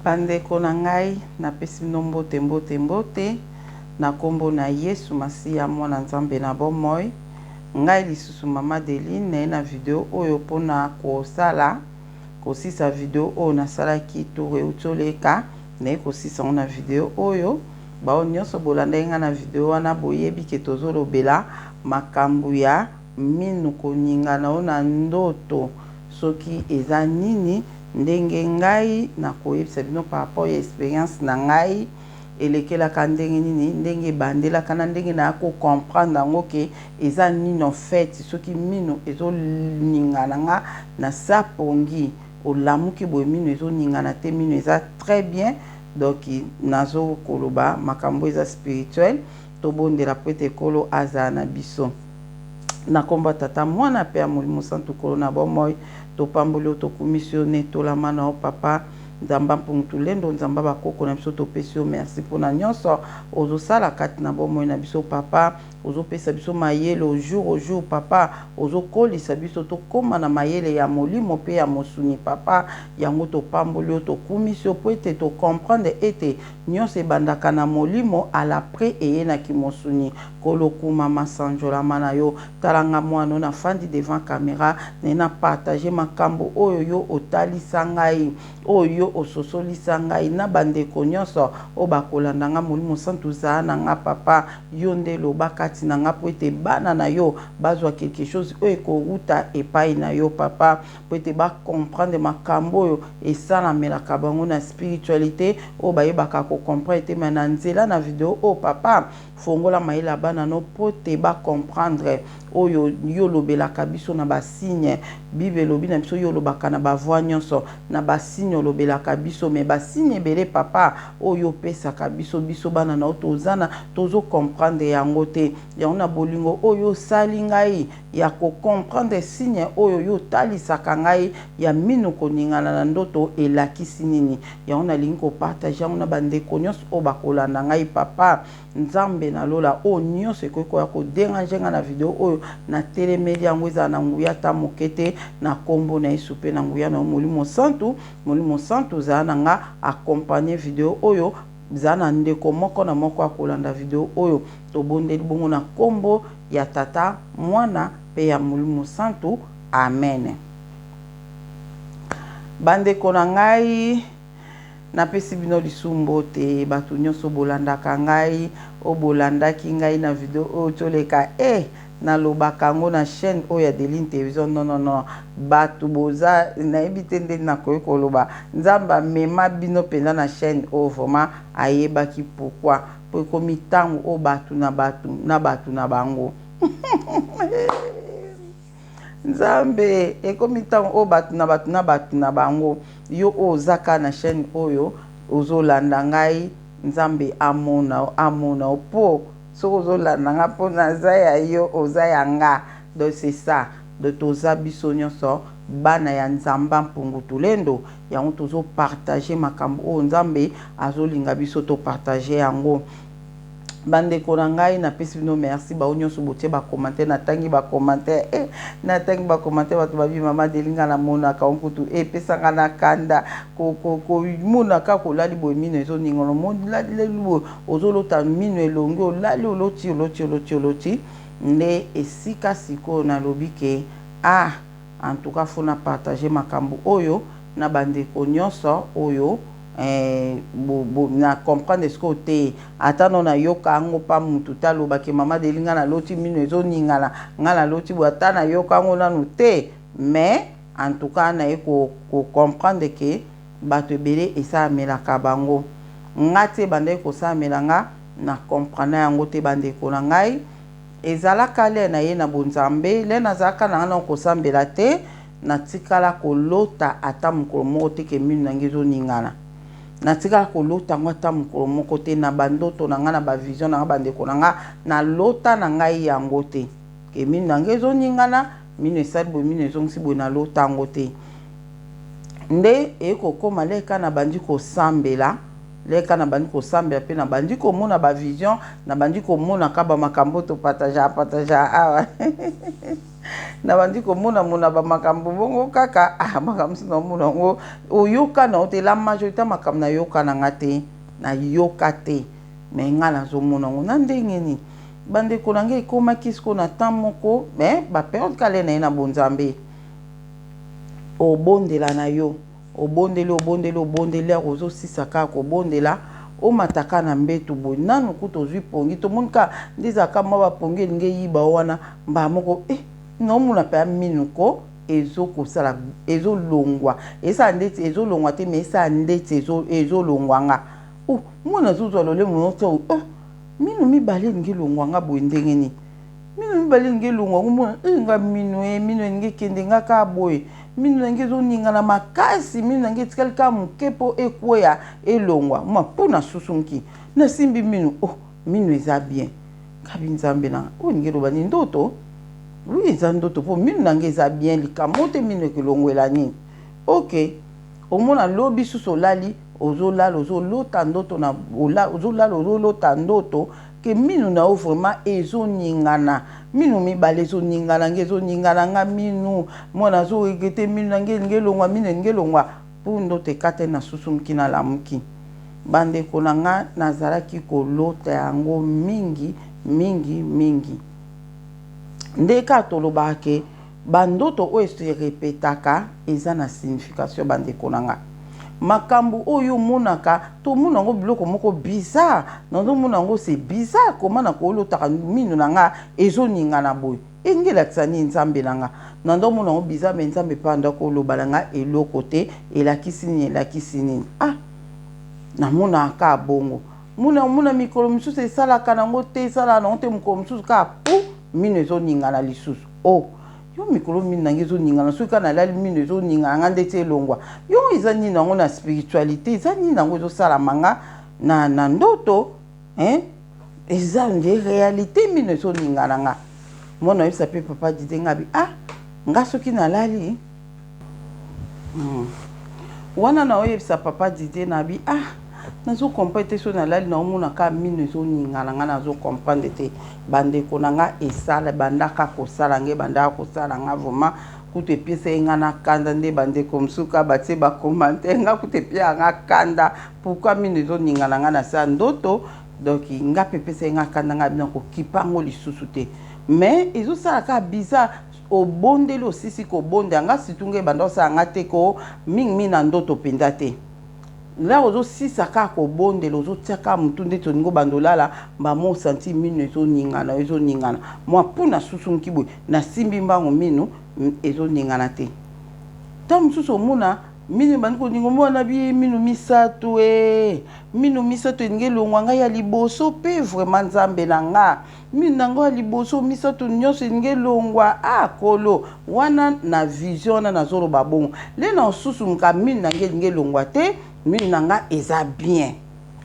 Bandeko na ngai napesi mbote mbote na kombo na Yesu Masiya mwana Nzambe na bomoi. Ngai lisusu mama Deline na video oyo pona kosala kosisa video oyo nasalaki tour utoleka na kosisa na video oyo bao nyonso bolanda nga na video wana boyebi ke tozolobela makambo ya minu koningana ona ndoto soki eza nini ndenge ngai na koyebisa bino par rapport ya expérience na ngai elekelaka ndenge nini ndenge bandelaka na ndenge na ko comprendre yango ke eza nini en fait soki minu ezoningana nga na sapongi olamuki boye minu ezoningana te minu eza très bien. Donc nazo koloba makambo eza spirituel tobondela pete kolo aza na biso na komba tata mwana pe amolimo santu kolo na bomoi topamboli tokomissione tolamana o papa Nzamba Pungtulendo Nzamba bakoko na biso topesi yo merci pona nyonso ozosala kati na bomoi na biso papa ozopesa biso mayele au jour papa ozokolisa biso tokoma na mayele ya molimo pe ya mosuni papa yango topamboli tokomisio po ete to comprendre ete nyonso ebandaka na molimo ala pre eye na kimosuni kolokuma masanjola mana yo talanga mwana na fandi devant caméra nena partager makambo oyo yo otalisa ngai oyo ososolisa ngai na bandeko nyonso o bakolanda nga molimo santu za na nga papa yo nde lobaka na nga po ete bana na yo bazwa quelque chose oyo ekoruta epai na yo papa po ete ba comprendre makambo oyo esalamelaka bango na spiritualité oyo bayebaka ko comprendre ete na nzela na video oyo papa fongola mayela bana no po te ba comprendre oyo yo lobelaka biso na basigne bible lobi na biso yo lobaka na bavoi nyonso na basigne lobelaka biso me basigne ebele papa oyo pesaka biso bana na tozana tozo comprendre yango te yango na bolingo oyo sali ngai ya ko comprendre signe oyo yo talisaka ngai ya minu koningana na ndoto elakisi nini yango na lingi ko partager yango na bandeko nyonso o bakolanda ngai papa Nzambe na lola o nyonso ekoki ya ko déranger nga na video oyo na telemeli yango eza na nguya ta mokete na kombo na Yesu pe na nguya na molimo santu za na nga accompagner video oyo zana ndeko moko na moko akolanda video oyo tobondeli bongo na kombo ya tata mwana pe ya molimo santu amen. Bandeko na ngai napesi bino lisumbo te batu nyonso bolandaka ngai o bolandaki ngai na video oyo toleka na lobaka ngo na chaîne oyo ya Deline Télévision non batu boza nayebi te nde na koyi koloba Nzamba mema bino penza na chaîne oyo vraiment ayebaki pourquoi po ekomi ntango o batu na bango Nzambe ekomi ntango o batu na bango yo ozaka na chaîne oyo ozolanda ngai Nzambe amona po so ozolanda nga po naza ya yo oza ya nga. Donc c'est ça de toza biso nyonso bana ya Nzamba Pungtulendo yango tozo partager makambo o Nzambe azolinga biso to partager yango. Bandeko na ngai napesi bino merci ba nyonso botie ba commentaire natangi ba commentaire natangi ba commentaire bato babi mama Delinga na mona ka onkutu pesanga na kanda ko mona ka ko lali bo mino ezo ningono mo lali lelo ozolota mino elongo lali oloti ne esika siko na lobike en tout cas faut na partager makambo oyo na bandeko nyonso oyo na comprendre ce côté atano na yoka ngo pa mutu taloba ke mama Delinga na loti mino ezo ningala ngala loti bo atana yoka ngo nanu te mais en tout cas na eko comprendre que bato ebele esa melaka bango ngate bande ko sa melanga na comprendre yango te bandeko na ngai ezalaka le na ye na bonzambe le nazaka na ngana ko sambela te na tikala ko lota ata mukolo moko te ke mino nangezo ningana na tika ko lota ngata mukolo moko te na bandoto na nga na ba vision na bandeko na nga na lota na ngai yango te ke minu nangezo ningana minu esali bo minu ezongisi bo na lota yango te nde eko koma leka na bandi ko sambela leka na bandi kosambela pe na bandi komona ba vision na bandi komona kaba makambo to partage awa na bandi komona mona ba makambo bongo kaka makambo sino mona ngo oyoka na te la majorité makambo na yoka na ngate na yoka te me ngala zo mona ngo na ndenge ni bande konange ekoma kisko na temps moko mais ba période kale na bonzambe obondela na yo obondeli ozo sisa kaka kobondela o mataka na mbetu boy nanu kuto zwi pongi to monka ndiza kama ba pongi nge yiba wana mba moko no muna pa minuko ezo kosala ezo longwa esa ndeti ezo longwa te mais esa ndeti ezo longwa nga mwana zuzo lole monoto minu mibale nge longwa nga boy ndenge ni minu mibale nge longwa mwana nga minu nge kende nga ka boy minu nange zo ninga na makasi minu nange tikali ka mukepo ekweya elongwa mapuna susunki na simbi minu minu eza bien kabi nzambe na ninge loba ni ndoto oui eza ndoto po minu nange eza bien likamo te minu ekelongwela nini ok omona lobi susu olali ozolota ndoto na ozolala ozolota ndoto ke minu na o vraiment ezoningana minu mibale ezoningana nge ezoningana nga minu mwana zo egete minu nange ngelongwa minu ngelongwa pour ndoto ekate na susumki na lamuki bandeko na nga nazalaki kolota yango mingi ndeka tolobaka ke bandoto oyo eserepetaka eza na signification bandeko na nga makambo oyo monaka to monango biloko moko bizarre nazo monango c'est bizarre komana ko lotaka minu nanga ezoningana boy engela tsani nzambe nanga nando monango bizarre mais nzambe panda ko lobala nga eloko te elakisi nini na monaka bongo muna mikolo misusu esalaka nango te esala nango te mokolo misusu ka minu ezoningana lisusu yo mikolo minu nange ezoningana soki kana lali minu ezoningana nga ndeti elongwa yo eza nini nango na spiritualité eza nini nango ezosalama nga na ndoto eza nde réalité minu ezoningana nga mwana oyebisa mpe papa dide ngabi nga soki nalali wana na oyebisa papa dide nabi nazo comprendre te so nalali na omona ka minu ezoningana nga nazo comprendre te bandeko na nga esala bandaka kosala nge bandaka kosala nga vraiment kutu epiesa nga na kanda nde bandeko msuka batie bakomante nga kutu epia nga kanda pourquoi minu ezoningana nga na sa ndoto donc nga pepesa nga kanda nga bina kokipango lisusu te mais ezosala ka bizarre obondeli osisi kobonda nga situnge banda osala nga te ko mingi na ndoto mpenza te la ozo sisa ka ko bondela ozo tiaka mutu nde toningo bandolala mo senti minu ezoningana mwa puna susunki boy na simbi mbango minu ezoningana te ta mususu omona minu bandiko ningo mwana bi minu misato ninge longwa nga ya liboso pe vraiment nzambe na nga minu nango ya liboso misato nyonso ninge longwa kolo wana na vision na nazoloba bongo le na osusu muka minu nange ninge longwa te minu nanga eza bien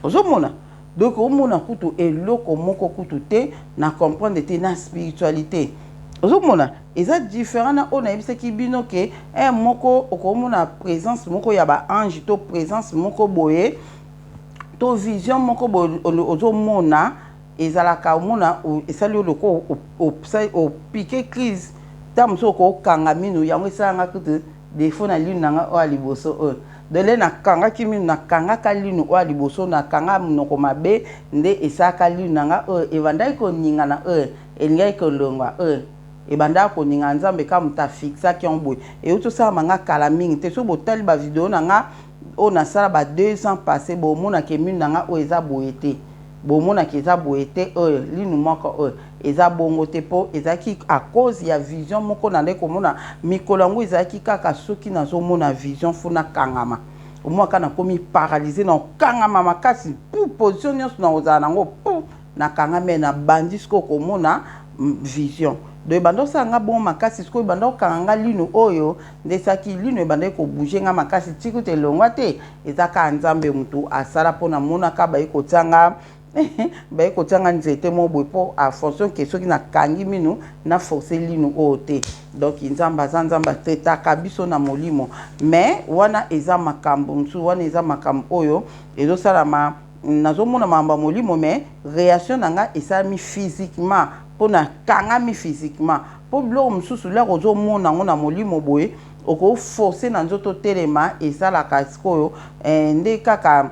ozomona donc omona kutu eloko moko kutu te na comprendre te na spiritualité ozomona eza différent na ona yebisaki bino ke moko okomona présence moko ya ba ange to présence moko boye to vision moko boye ozomona ezalaka omona esali oloko opike crise ta moso okokanga minu yango esalanga kutu defo na lino nanga oyo liboso oyo dele na kanga kimi na kanga kalinu oyo liboso na kanga monoko mabe nde esaka linu nanga oyo evandaki koningana oyo elingaki kolongwa oyo ebandaki koninga nzambe ka moto afixaki yango boye euti osalama nga kala mingi te so botali bavideo na nga oyo nasala ba 2 ans passé bomonaki minu na nga oyo eza boye te bomonaki eza boye te oyo linu moko oyo eza bongo te po ezalaki à cause ya vision moko na ndeko komona mikolo yango ezalaki kaka soki nazomona vision funa kangama omwaka nakomi paralysé na okangama makasi position nyonso na ozala nango na kangama na bandi siko komona vision do ebanda osala nga bongo makasi sikoyo ebanda okanga nga lino oyo nde saki lino ebandaki kobouge nga makasi tiki te elongwa te eza kaka nzambe motu asala mpona monaka baye kotia nga ba ko tanga nzete mo boy po a fonction que soki na kangi minu na forcer linu ote donc nzamba zanzamba tetaka biso na molimo mais wana eza makambo nsu wana eza makambo oyo ezo salama nazomona mamba molimo mais réaction nanga esami physiquement pona kangami physiquement po blo msusu la kozo mona ngona molimo boye oko forcer na nzoto telema esalaka sikoyo nde kaka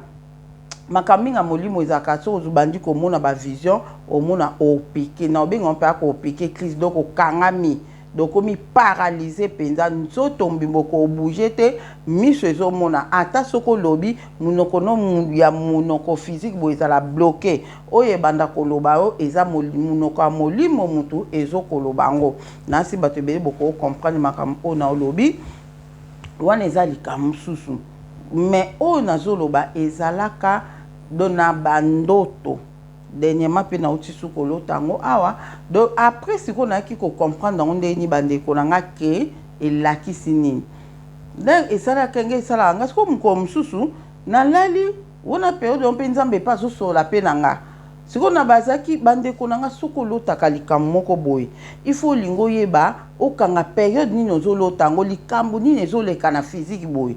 makaminga molimo ezaka so ozubandi komona ba vision omona opike na obenga mpe ako opike crise donc okangami donc omi paralysé penza nzoto mbimoko obouger te miso ezomona ata soko lobi munoko no ya munoko physique bo ezala bloqué oye banda koloba o eza munoko ya molimo mutu ezokoloba ngo nasi bato ebele boko comprendre makambo na olobi wana eza likambo susu mais oyo nazoloba ezalaka dona bandoto dernièrement pe na uti sukolo tango awa donc après siko na ki ko comprendre nde ni bande ko nga ke elakisi nini donc esala kenge esala nga siko mko msusu na lali wona periode on pe nzambe pa so so la pe nanga siko na bazaki bande ko nga sukolo takalika moko boy il faut lingo yeba okanga periode nini ozolo tango likambo nini ezoleka na physique boy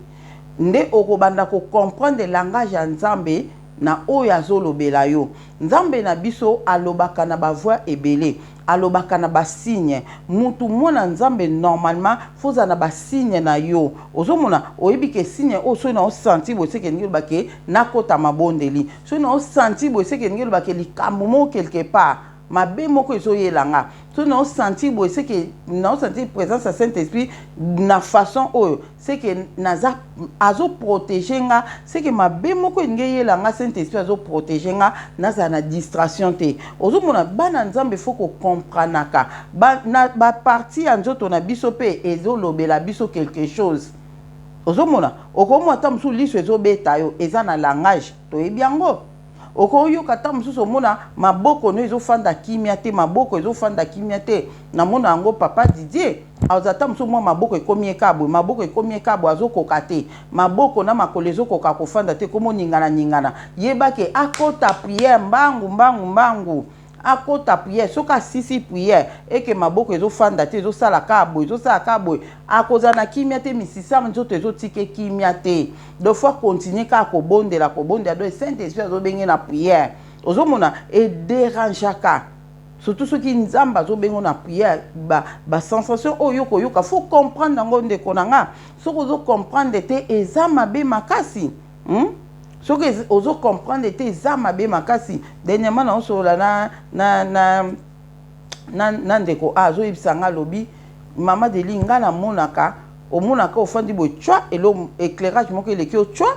nde okobanda ko comprendre langage ya nzambe na oyo azolobela yo nzambe na biso alobaka na bavoix ebele alobaka na basigne mutu mona nzambe normalement foza na basigne na yo ozomona oyebi ke signe o so na osenti bo seke ngelo bake nakota mabondeli so na osenti bo seke ngelo bake likambo mo quelque part mabe moko ezoyelanga so na osenti bo seke na osenti présence ya Saint-Esprit na façon oyo seke naza azo protéger nga seke mabe moko ngeyelanga Saint-Esprit azo protéger nga naza na distraction te ozomona bana nzambe faut ko comprenaka ba partie ya nzoto na biso pe ezolobela biso quelque chose ozomona okomo ata musu liso ezobeta yo eza na langage toyebi yango okoyo kata mususu mona maboko no ezofanda kimia te maboko ezofanda kimia te na mona yango papa Didier azata mususu mwa maboko ekomi ekabwe maboko ekomi ekabwe azokoka te maboko na makolo ezokoka kofanda te komo ningana yebake akota prière mbangu akota prière soka sisi prière eke maboko ezofanda te ezosala kabwe akoza na kimia te misisa nzoto ezotike kimia te deux fois continuer ka kobondela do Saint-Esprit azobenge na prière ozomona e dérangeaka surtout ceux qui nzamba azobengo na prière ba sensation oyo koyoka faut comprendre ngo ndeko nanga soko zo comprendre te eza mabe makasi ce que ozo comprendre te za mabe makasi dernièrement na osola na ndeko azo ibisanga lobi mama de linga na monaka ofandi bo twa elo éclairage moko eleki o twa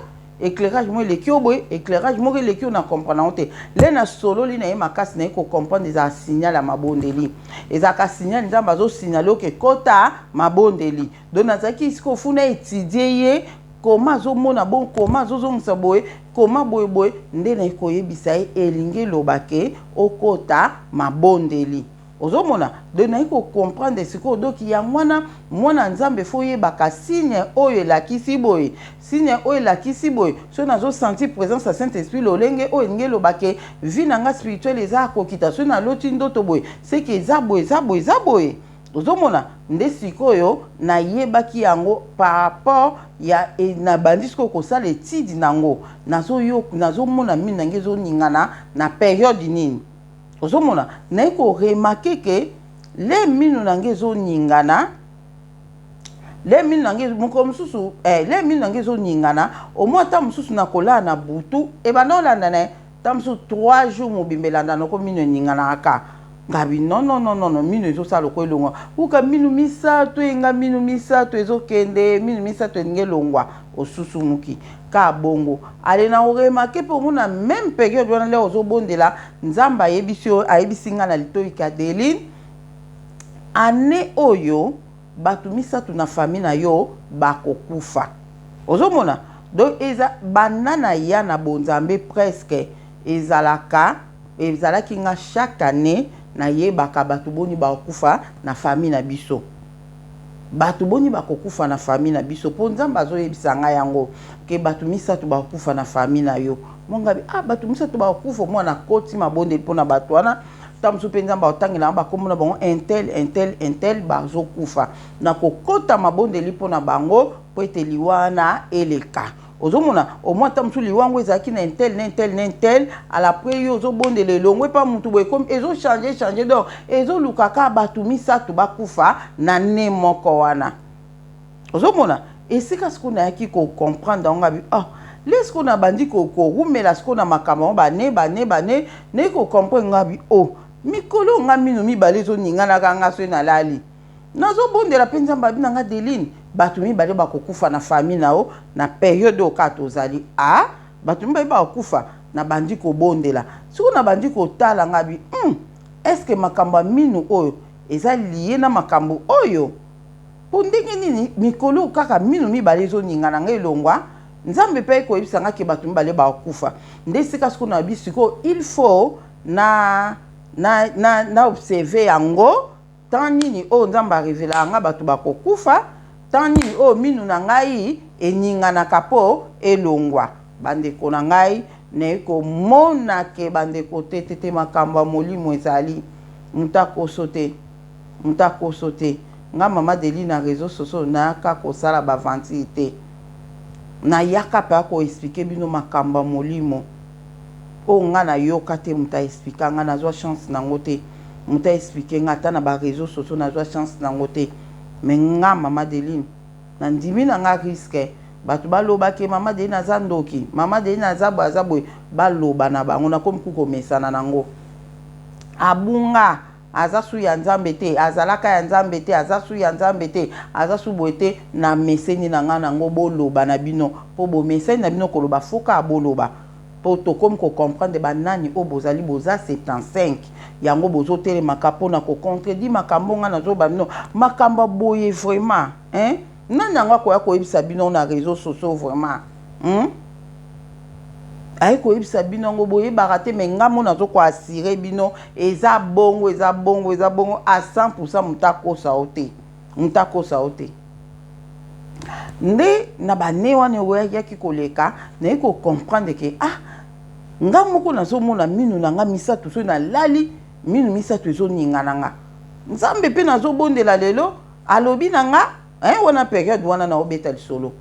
éclairage moko eleki o boy éclairage moko eleki o na comprendre te le na solo li na ye makasi na ko comprendre za signal ya mabondeli ezaka signal nzamba zo signaler ke kota mabondeli donc nazaki isiko funa étudier ye koma azomona bon koma azozongisa boye koma boye nde na koyebisa ye elingi lobake okota mabondeli ozomona de na ko comprendre siko doki ya mwana nzambe fo yebaka signe oyo elakisi boye signe oyo elakisi boye so nazo sentir présence ya Saint-Esprit lolenge oyo elingi lobake vie nanga spirituelle eza kokita so na loti ndoto boye seke eza boye ozomona nde sikoyo na yebaki yango par rapport ya na bandisiko kosala etidi nango nazomona mine nange ezoningana na période nini ozomona na ko remarquer ke le mino nange ezoningana le mino nange moko mususu le mino nange ezoningana au moins ta mususu na kola na butu e banolanda na ta mususu 3 jours mobimbelanda noko mino ningana aka ngabi non minu ezosala ko elongwa uka minu misato enga minu misato ezokende minu misato engelongwa osusu muki ka bongo ale na remarquer pour mona même période wana le ozobondela nzamba ayebisinga na litoika Deline ane oyo batu misato na famille na yo bakokufa ozomona donc eza banana ya na bonzambe presque ezalaki nga chaque année na yebaka batu boni bakufa na famille na biso Batu boni bakokufa na famille na biso po nzambe azoyebisa ngai yango ke batu misato bakokufa na famille na yo mongabi batu misato bakokufa mwana koti mabonde pona batu wana tamsu pe nzambe otangela bakomona bango intel bazokufa na kokota mabonde lipona bango po ete liwana eleka ozomona au moins tamsu liwango ezaki na intel à la après yo ozobonde le longwe pa mutu boye comme ezo changer donc ezo lukaka batu misato bakufa na ne moko wana ozomona esika sikuna yaki ko comprendre ngabi les qu'on a bandi ko rumela sikona makama bane ne ko comprendre ngabi mikolo ngamino mibale zo ningana kanga so na lali nazo bondela penza mbabi nanga Deline batu mibale bakokufa na famille nao na période okato zali batu mibale bakokufa na bandi ko bondela siko na bandi ko tala ngabi est-ce que makamba minu oyo eza lié na makambo oyo pondenge nini mikolo kaka minu mibale zo ningana ngai longwa nzambe pe ko yebisa ngaki batu mibale bakokufa ndesika siko na bisiko il faut na observer yango tanini nzamba revela nga batu bakokufa tanini minu na ngai eningana kapo elongwa bandeko na ngai ne ko mona ke bandeko tete makamba molimo ezali mutako sote nga mama Deline na réseau sociaux na ka ko sala ba ventité na yaka pa ko expliquer bino makamba molimo nga na yoka te muta expliquer nga na zwa chance na ngote muta expliquer nga ta na ba réseaux sociaux na zwa chance na ngote mais nga mama Deline na ndimi na nga risque batu baloba ke mama Deline aza ndoki mama Deline aza boy baloba na bango na komi kuko mesana nango abunga aza su ya nzambe te azalaka ya nzambe te aza su ya nzambe te aza su boete na meseni na nga nango boloba na bino po bo meseni na bino koloba foka aboloba po to comme ko comprendre banani bozali boza 75 yango bozo telemaka pona ko contredit makambo nga nazo ba bino makamba boye vraiment nani yango ko ya ko yebisa bino na réseaux sociaux vraiment ay ko yebisa bino ngo boye barate me ngamo nazo ko assurer bino eza bongo à 100% mutakosa ote nde na bane wana oya ki koleka na ko comprendre que ngamo ko nazo mona minu na nga misato so na lali minu misato ezo ningana nga nzambe pe nazo bondela lelo alobi na nga wana période wana na obeta solo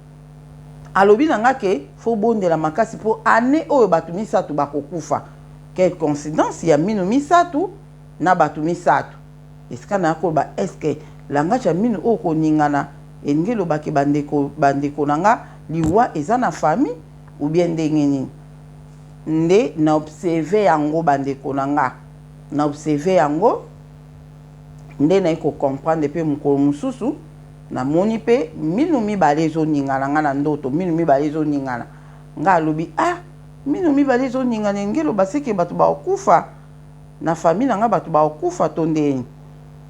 alobi na nga ke fo bondela makasi po ane oyo batu misato bakokufa quelle coïncidence ya minu misato na batu misato esika na ko ba est-ce que langage ya minu o ko ningana engelo baki bandeko nanga liwa eza na famille ou bien ndenge nini nde na observer yango bandeko nanga na observer yango nde na ko comprendre pe mukolo mususu na moni pe minu mibale zo ningana nga na ndoto minu mibale zo ningana nga lobi minu mibale zo ningana ngelo baseke batu bakufa na famille nga batu bakufa to ndeni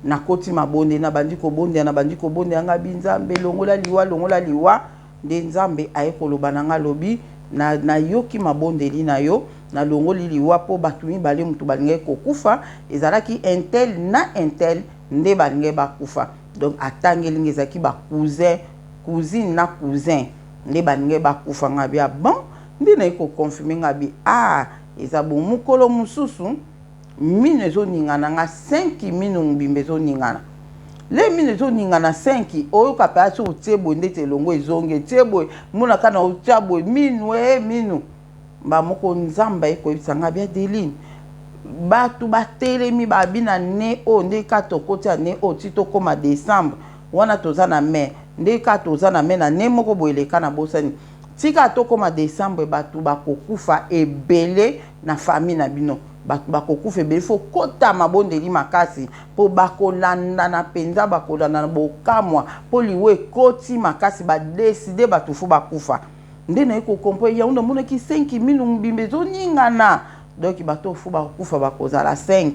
na koti mabonde na bandiko bonde nga binzambe longola liwa nde nzambe ayekoloba na nga lobi na yoki mabondeli na yo na longoli liwa po batu mibale mutu balinge kokufa ezalaki intel nde balinge bakufa donc atangeli ngezaki ba cousine na cousin nde balinge bakufa ngabi bon nde na ko confirmer ngabi eza bon mukolo mususu mine zo ningana nga 5 minu mbimbe zo ningana le mine zo ningana 5 oyo kapaya so tiebo ndete longo ezonge tiebo muna kana utiabo minu ba moko nzamba eko bisanga bia Deline batu batelemi babina ne nde kato kotia ne tito koma décembre wana toza na mai nde kato toza na mai na ne moko boeleka na bosani tika to koma décembre batu bakokufa ebele na famille na bino batu bakokufa ebele fo kota mabondeli makasi po bakolanda na penza bakolanda na bokamwa po liwe koti makasi décider batu fo bakufa nde na ko comprendre ya unda mona ki 5 minu mbimbe zo ningana donc bato fo bakufa bakozala 5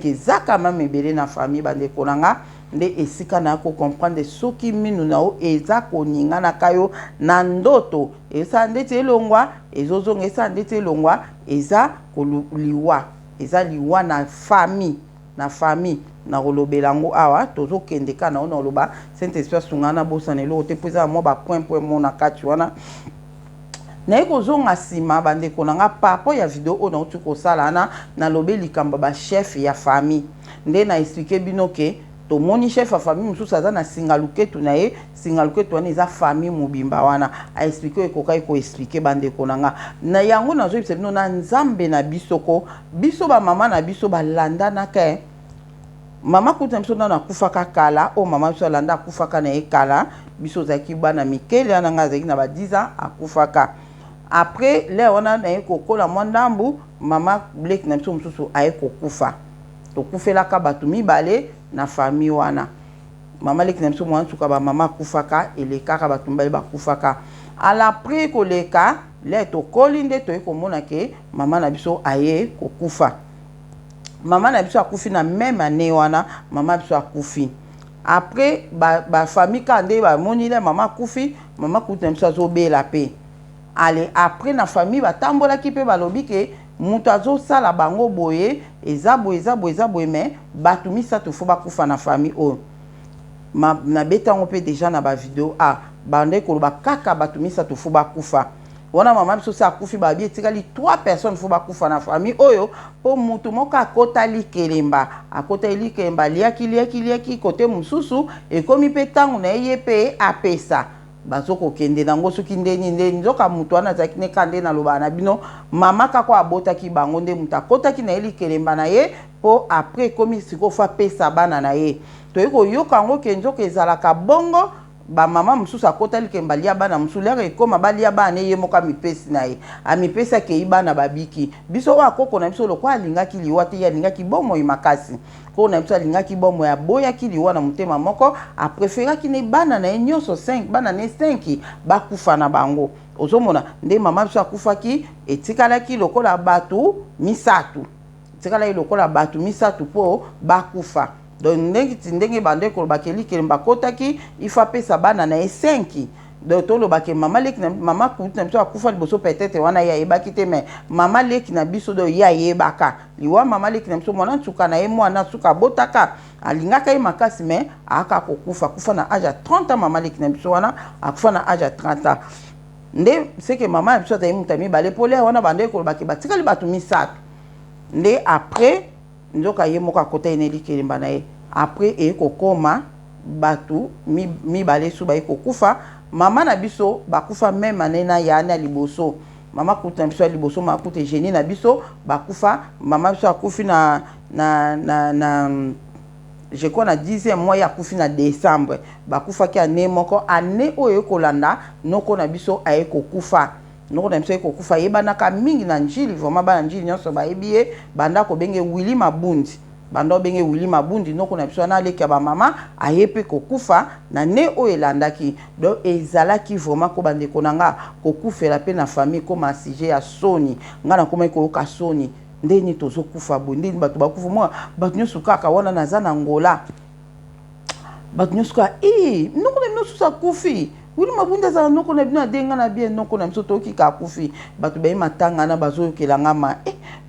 ezaka mame ebele na famille bandeko nanga nde esika na ko comprendre soki minu nao eza koningana kayo na ndoto eza ndete elongwa ezozonga eza ndete elongwa eza liwa na famille na famille na rolobelango awa tozo kende kana ona oloba Saint-Esprit sungana bosana lo te poza mo ba point mona kati wana na eko zonga sima bande konanga papo ya video ona utu ko sala na lobe likamba ba chef ya famille nde na expliquer bino ke to moni chef ya famille mususu aza na singaluketu na ye singaluketu wana eza famille mobimba wana a expliquer ekokai ko expliquer bande konanga na yango nazo yebisa bino na nzambe na bisoko biso ba mama na biso balanda na ke mama kuta biso na kufaka kala o mama biso landa kufaka na ye kala biso zaki bana mikele ana nga zaki na ba 10 ans akufaka après le wana na ye kokola mwandambu mama Blake na biso mususu aye kokufa to kufela ka batu mibale na famille wana mama Blake na biso mwana tuka ba mama kufaka eleka ka batu mibale bakufaka ala après koleka le to kolinde to ekomona ke mama na biso aye kokufa mama na biso akufi na même année wana mama biso akufi après ba famille kande ba monile mama akufi mama kuta biso azobela pe allez après na famille batambola ki pe balobi ke mutu azosala bango boye eza boye mais batu misato fo bakufa na famille o na betango pe déjà na ba vidéo bande koloba kaka batu misato fo bakufa wana mama biso sa akufi babi etikali 3 personnes fo bakufa na famille oyo po mutu moko akota likelemba liaki kote mususu ekomi pe tango na ye pe apesa bazoko kende nango soki ndeni nzoka mutu wana zaki ne kande na loba na bino mama kako abota ki bango nde muta kota ki na eli kelemba na ye po après komi siko fa pesa bana na ye to yeko yoka ngo ke nzoka ezalaka bongo ba mama mususu akota likemba lia bana mususu lia ekoma balia bana ye moka mipesi na ye amipesa ke ibana babiki biso wa koko na biso lokwa alingaki liwa te ya lingaki bomo imakasi ko na biso alingaki bomo ya boya ki liwa na mutema moko a préféra ki ne bana na nyonso 5 bana ne 5 bakufa na bango ozomona nde mama biso akufaki etikalaki lokola batu misatu etikala lokola batu misatu po bakufa donc ndenge bande ko bakeli kelemba kotaki ifa pesa bana na 5 donc to lo bake mama leki na mama kuta mso akufa liboso peut-être wana ya ebaki te mais mama leki na biso do ya yebaka liwa mama leki na biso mwana tsuka na ye mwana tsuka botaka alingaka ye makasi mais aka kufa na âge 30 ans mama leki na biso wana akufa na âge 30 ans nde c'est que mama biso ta mutami bale pole wana bande ko bake batikali batu misatu nde après nzoka ye moko akota eneli kelemba na ye après e kokoma batu mi bale su ba kokufa mama na biso bakufa même année na yana liboso mama kuta biso liboso ma kuta génie na biso bakufa mama biso akufi na je crois na 10e mois ya kufi na décembre bakufa ki année moko année oyo kolanda noko na biso aye kokufa noko na biso kokufa yebana ka mingi na njili vraiment bana njili nyonso ba yebiye banda ko benge Willy Mabundi banda benge Willy Mabundi noko na biso na leki ba mama ayepe kokufa na ne o elandaki donc ezalaki vraiment ko bande konanga kokufela pe na famille comme un sujet ya soni ngana koma ko ka soni ndeni tozo kufa bondi batu bakufa moi batu nyosu kaka wana na zana ngola batu nyosu ka noko na nyosu sa kufi Willy Mabundi za noko na bino adenga na bien noko na biso toki ka kufi batu bayi matanga na bazo kelanga ma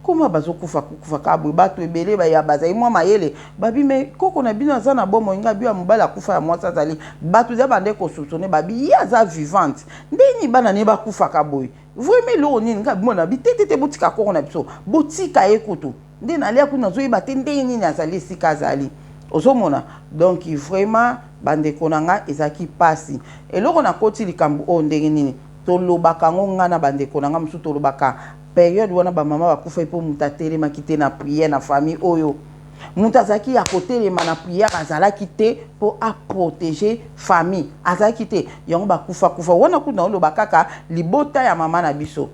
koma bazo kufa kabwe batu ebele ba ya bazai mwa mayele babi me koko na bino za na bomo inga biwa mubala kufa ya mwasa zali batu za bande ko soupçonner babi ya za vivante ndeni bana ne ba kufa kabwe vraiment lo nini nga bimona bitete botika koko na biso botika ekutu ndeni alia kuna zo yeba te ndeni na zali sika zali ozomona donc vraiment bande konanga ezaki pasi eloko na koti likambu o ndenge nini tolobaka ngo ngana bande konanga musu tolobaka période wana ba mama bakufa ipo mutatelema kite na prière na famille oyo mutazaki ya kotelema na prière azalaki te pour a protéger famille azalaki te yango bakufa wana kuna olo bakaka libota ya mama na biso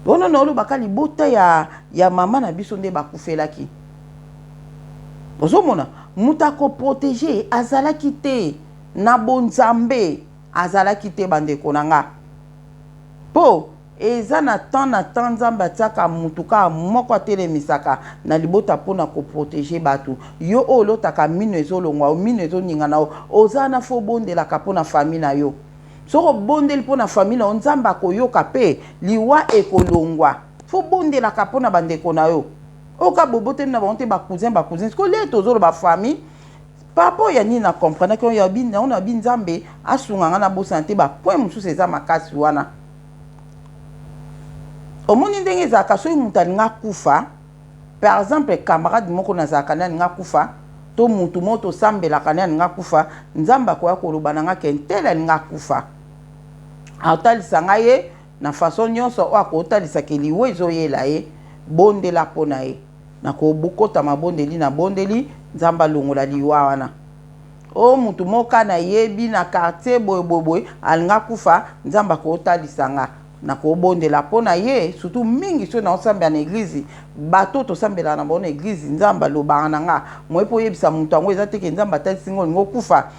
wana na olo bakaka libota ya mama na biso nde bakufelaki ozomona mutako protéger azalaki te na bonzambe azalaki te bande konanga po eza na temps nzambe atiaka mutuka moko atelemisaka na libota mpona koprotege bato yo oyo olotaka mino ezolongwa mino ezoninga na yo oza na fo bondelaka mpona famille na yo soko bondeli mpona famille na yo nzambe akoyoka mpe liwa ekolongwa fo bondelaka mpona bandeko na yo oka bobote na bonte ba cousin ko le tozolo ba famille papa ya ni na comprendre que ya bin on a bin Nzambe asunga nga na bo santé ba point mususu eza makasi wana omoni ndenge za kaso mutani nga kufa par exemple camarade moko na za kana nga kufa to mutu moto sambela kana nga kufa Nzamba ko ya koloba nga kentela nga kufa atalisa nga ye na façon nyonso o akotalisa ke liwe ezoyela ye bondela pona ye na ko bukota mabondeli na bondeli Nzamba longola liwa wana o mutu moka na yebi na quartier boy alinga kufa Nzamba ko talisa nga na ko bondela pona ye surtout mingi so na osambela na église bato to sambela na bona église Nzamba lobanga na nga moepo yebisa mutu ngo eza teke Nzamba talisi ngo ngo kufa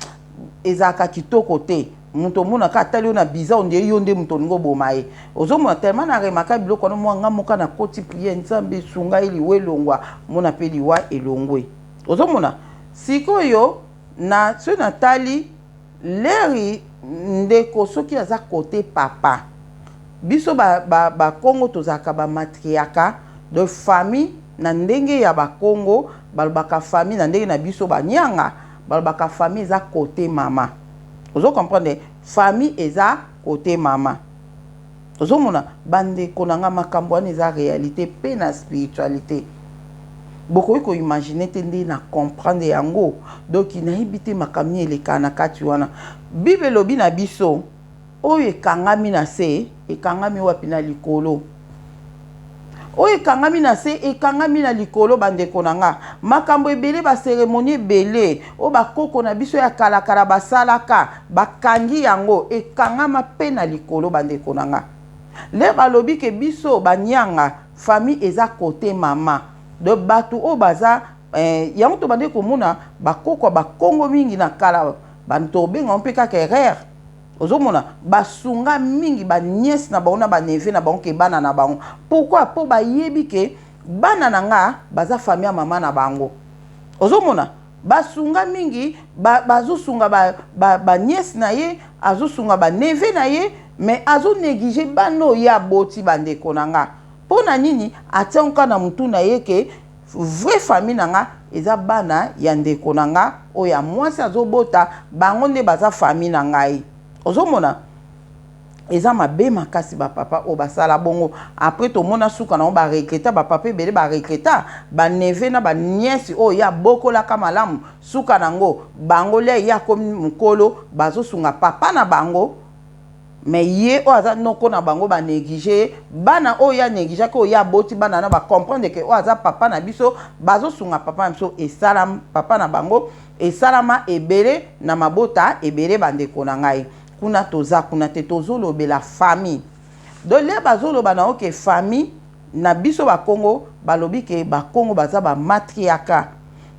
ezaka kitoko te mutu mona ka tali na biza onde yonde mutu ngo bomaye ozomona tellement na remaka biloko no mwanga moka na koti prier Nzambe sunga ili welongwa mona pe liwa elongwe ozomona sikoyo na so na tali leri ndeko soki aza kote papa biso ba Congo tozaka ba matriarca de famille na ndenge ya ba Congo balbaka famille na ndenge na biso ba nyanga balbaka famille za kote mama ozo comprendre famille eza kote mama ozo mona bande konanga makambo wana eza réalité pe na spiritualité beaucoup ko imaginer te nde na comprendre yango donc inayibi te makamni eleka na kati wana bible lobi na biso oyo ekangami na se ekangami wapi na likolo oyo ekangami na se ekangami na likolo bandeko na nga makambo ebele ba cérémonie ebele o bakoko na biso ya kalakala basalaka bakangi yango ekangama pe na likolo bandeko na nga le balobi ke biso banyanga famille eza kote mama de batu o baza yango to bande komona bakoko bakongo mingi na kala banto benga on pe ka kerere ozomona basunga mingi ba nièce na bango na ba neveu na bango ke bana na bango pourquoi po ba yebi ke bana na nga baza famille ya mama na bango ozomona basunga mingi bazosunga ba nièce na ye azosunga ba neveu na ye mais azo négliger bano ya boti bandeko na nga pona nini ationka na mutu na ye ke vraie famille na nga eza bana ya ndeko na nga o ya mwasi azobota bango nde baza famille na ngai ozomona eza mabe makasi ba papa o basala bongo après to mona suka na ba regreta ba papa bele ba regreta ba neve na ba nièce o ya bokola kamalamu suka nango bango le ya komi mukolo bazosunga papa na bango mais ye o aza noko na bango ba négliger bana o ya négliger ko ya boti bana na ba comprendre que o aza papa na biso bazosunga papa na biso esalam papa na bango esalama ebele na mabota ebele bandeko na ngai kuna toza kuna te tozolobela famille do le bazoloba na oke famille na biso ba Congo balobi ke ba Congo baza ba matriarca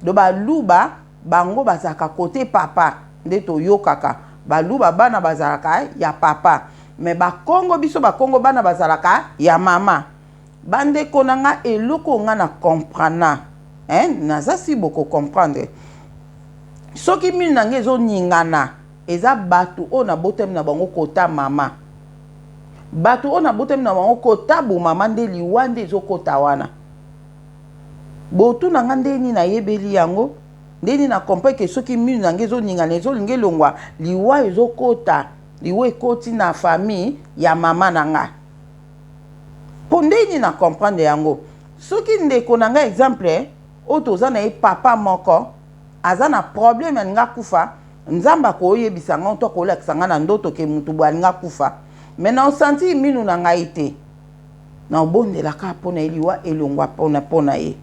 do baluba bango bazaka kote papa nde toyokaka baluba bana bazalaka ya papa mais ba Congo biso ba Congo bana bazalaka ya mama bandeko na nga eloko nga na comprendre naza si boko comprendre soki minu na nge ezoningana eza batu o na botem na bango kota mama batu o na botem na bango kota bo mama nde liwa nde ezokota wana botu na nga ndeni na yebeli yango ndeni na comprendre ke soki minu na nge ezoningana ezolinga elongwa liwa ezokota liwa ekoti na famille ya mama na nga po ndeni na comprendre yango soki ndeko na nga exemple o toza na ye papa moko aza na problème nga kufa Nzamba ko yebisa nga to ko lakisa nga na ndoto ke mutu bwalinga kufa mais na senti minu na nga ite na obondela ka pona eliwa elongwa pona ye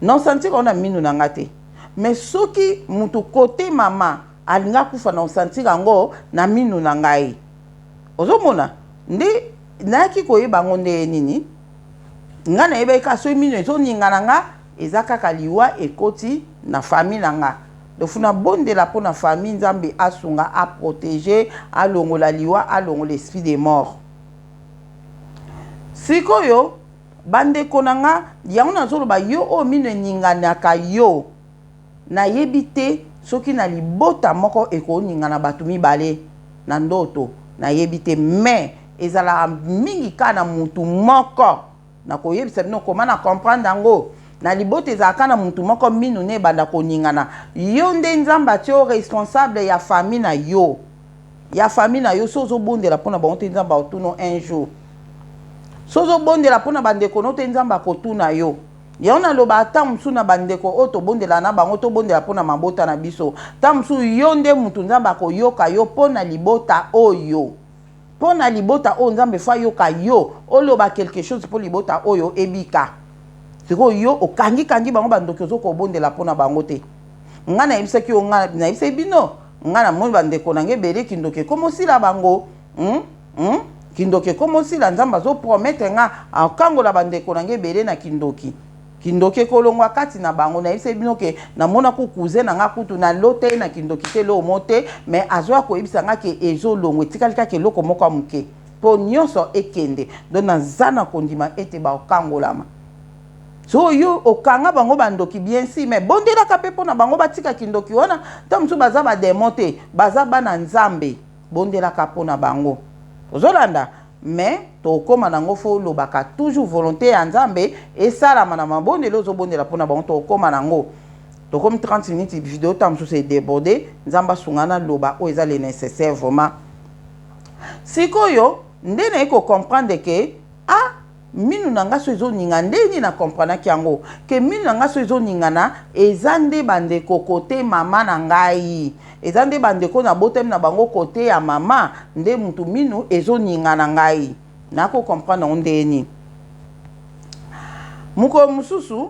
na senti ko na minu na nga te mais soki mutu kote mama alinga kufa na senti ngo na minu na ngai ozomona ndi naki ko yeba ngonde nini nga na yeba ka so minu ezo ningana nga ezaka kaliwa ekoti na famille na nga dofuna bondela po na famille Nzambe asunga a protéger a longola liwa a longola l'esprit des morts sikoyo bande konanga yango nazoloba yo o mino ninganaka yo na yebite soki na libota moko eko ningana batu mibale na ndoto na yebite mais ezala mingi kana mutu moko na koyebisa bino koma na comprendre yango na libota ezalaka na mutu moko minu ne ebanda koningana yo nde nzambe atie yo responsable ya famille na yo so ozobondela mpona bango te nzambe akotuna un jour so ozobondela mpona bandeko no te nzambe akotuna yo yango naloba ata mosusu na bandeko oyo tobondela na bango tobondela mpona mabota na biso ta mosusu yo nde mutu nzambe akoyoka yo mpona libota oyo nzambe fa yoka yo oloba quelque chose mpo libota oyo ebika sikoyo yo okangi bango bandoki ozokobondela mpona bango te nga nayebisaki yo nga nayebisaki bino nga na moni bandeko nange ebele kindoki ekomosila bango kindoki ekomosila nzambe azoprometre nga akangola bandeko nange ebele na kindoki ekolongwa kati na bango nayebisaki bino ke namona ku cousin na nga kutu na lote na kindoki te lomo te mais azwa koyebisa nga ke ezolongwa etikali kaka eloko moko ya moke mpo nyonso ekende don naza na kondima ete baokangolama so yo okanga bango bandoki bien si mais bondelaka mpe mpo na bango batika kindoki wana ta mosusu baza bademo te baza bana nzambe bondelaka mpo na bango ozolanda mais tokoma nango fo lobaka toujours volonté ya nzambe esalama na mabondelo ozobondela mpona bango tokoma nango tokomi 30 minutes video ta mosusu edébordé nzambe asungana loba oyo eza le nécessaire vraiment sikoyo nde naye kocomprendre ke minu na nga so ezoninga ndeni na komprenaki yango ke minu na nga so ezoningana eza nde bandeko kote mama na ngai eza nde bandeko na botemi na bango kote ya mama nde mutu minu ezoningana ngai nako comprendre yango ndeni mokolo mosusu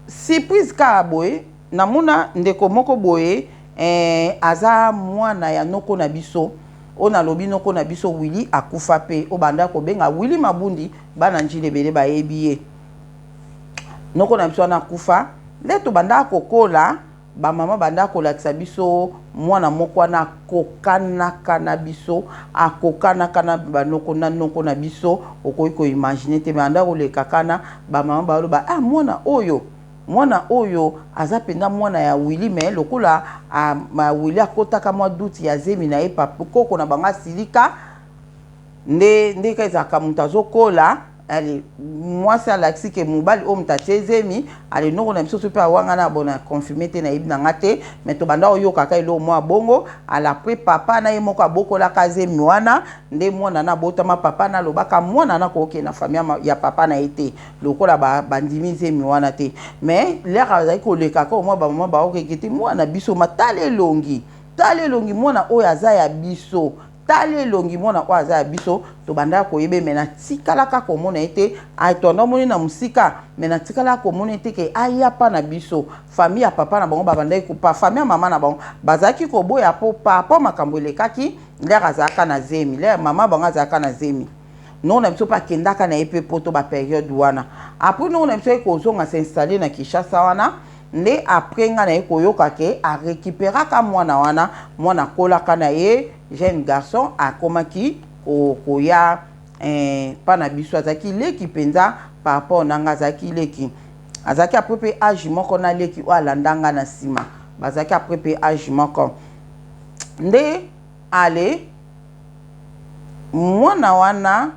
surprise kaka boye namona ndeko moko boye aza mwana ya noko na biso ona lobi noko na biso Willy akufa pe obanda ko benga Willy Mabundi bana njile bele bayebi ye noko na biso na kufa leto banda kokola ba mama banda kolakisa biso mwana moko na kokana kana biso akokana kana banoko na noko na biso okoyi ko imaginer te banda koleka kana ba mama baloba mwana oyo aza penda mwana ya Willy mais lokola ma Willy akotaka mwa duti ya zemi na ye papa koko na banga silika nde kaisa kamuta zokola ali mwasi alakisi ke mobali o mutatie zemi ali noko na biso pe awanga na bona confirmer te na ibna ngate mais to banda oyo kaka ilo mwa bongo ala pre papa na ye moko abokola ka zemi wana nde mwana na botama papa na lobaka mwana na koke na famille ya papa na ete lokola bandimi zemi wana te mais l'air azali ko leka ko mwa ba mama ba okekete mwana biso matale longi mwana oyo aza ya biso tale longi mwana kwa aza biso to banda ko yebe mena tikala ka ko mona ete ay tondo moni na musika mena tikala ko mona ete ke aya pa na biso famille ya papa na bango babanda ko pa famille ya mama na bango bazaki ko boya po papa makambo lekaki lera azaka na zemi lera mama bango azaka na zemi non na biso pa kendaka na epe poto ba période wana après non na biso ko zonga s'installer na Kinshasa wana nde après nga na ekoyoka ke a récupérer ka mwana wana mwana kolaka na ye jeune garçon akomaki koya pana biso azaki leki penza par rapport nanga azaki leki azaki après pe âge moko na leki o alandanga na sima bazaki après pe âge moko nde ale mwana wana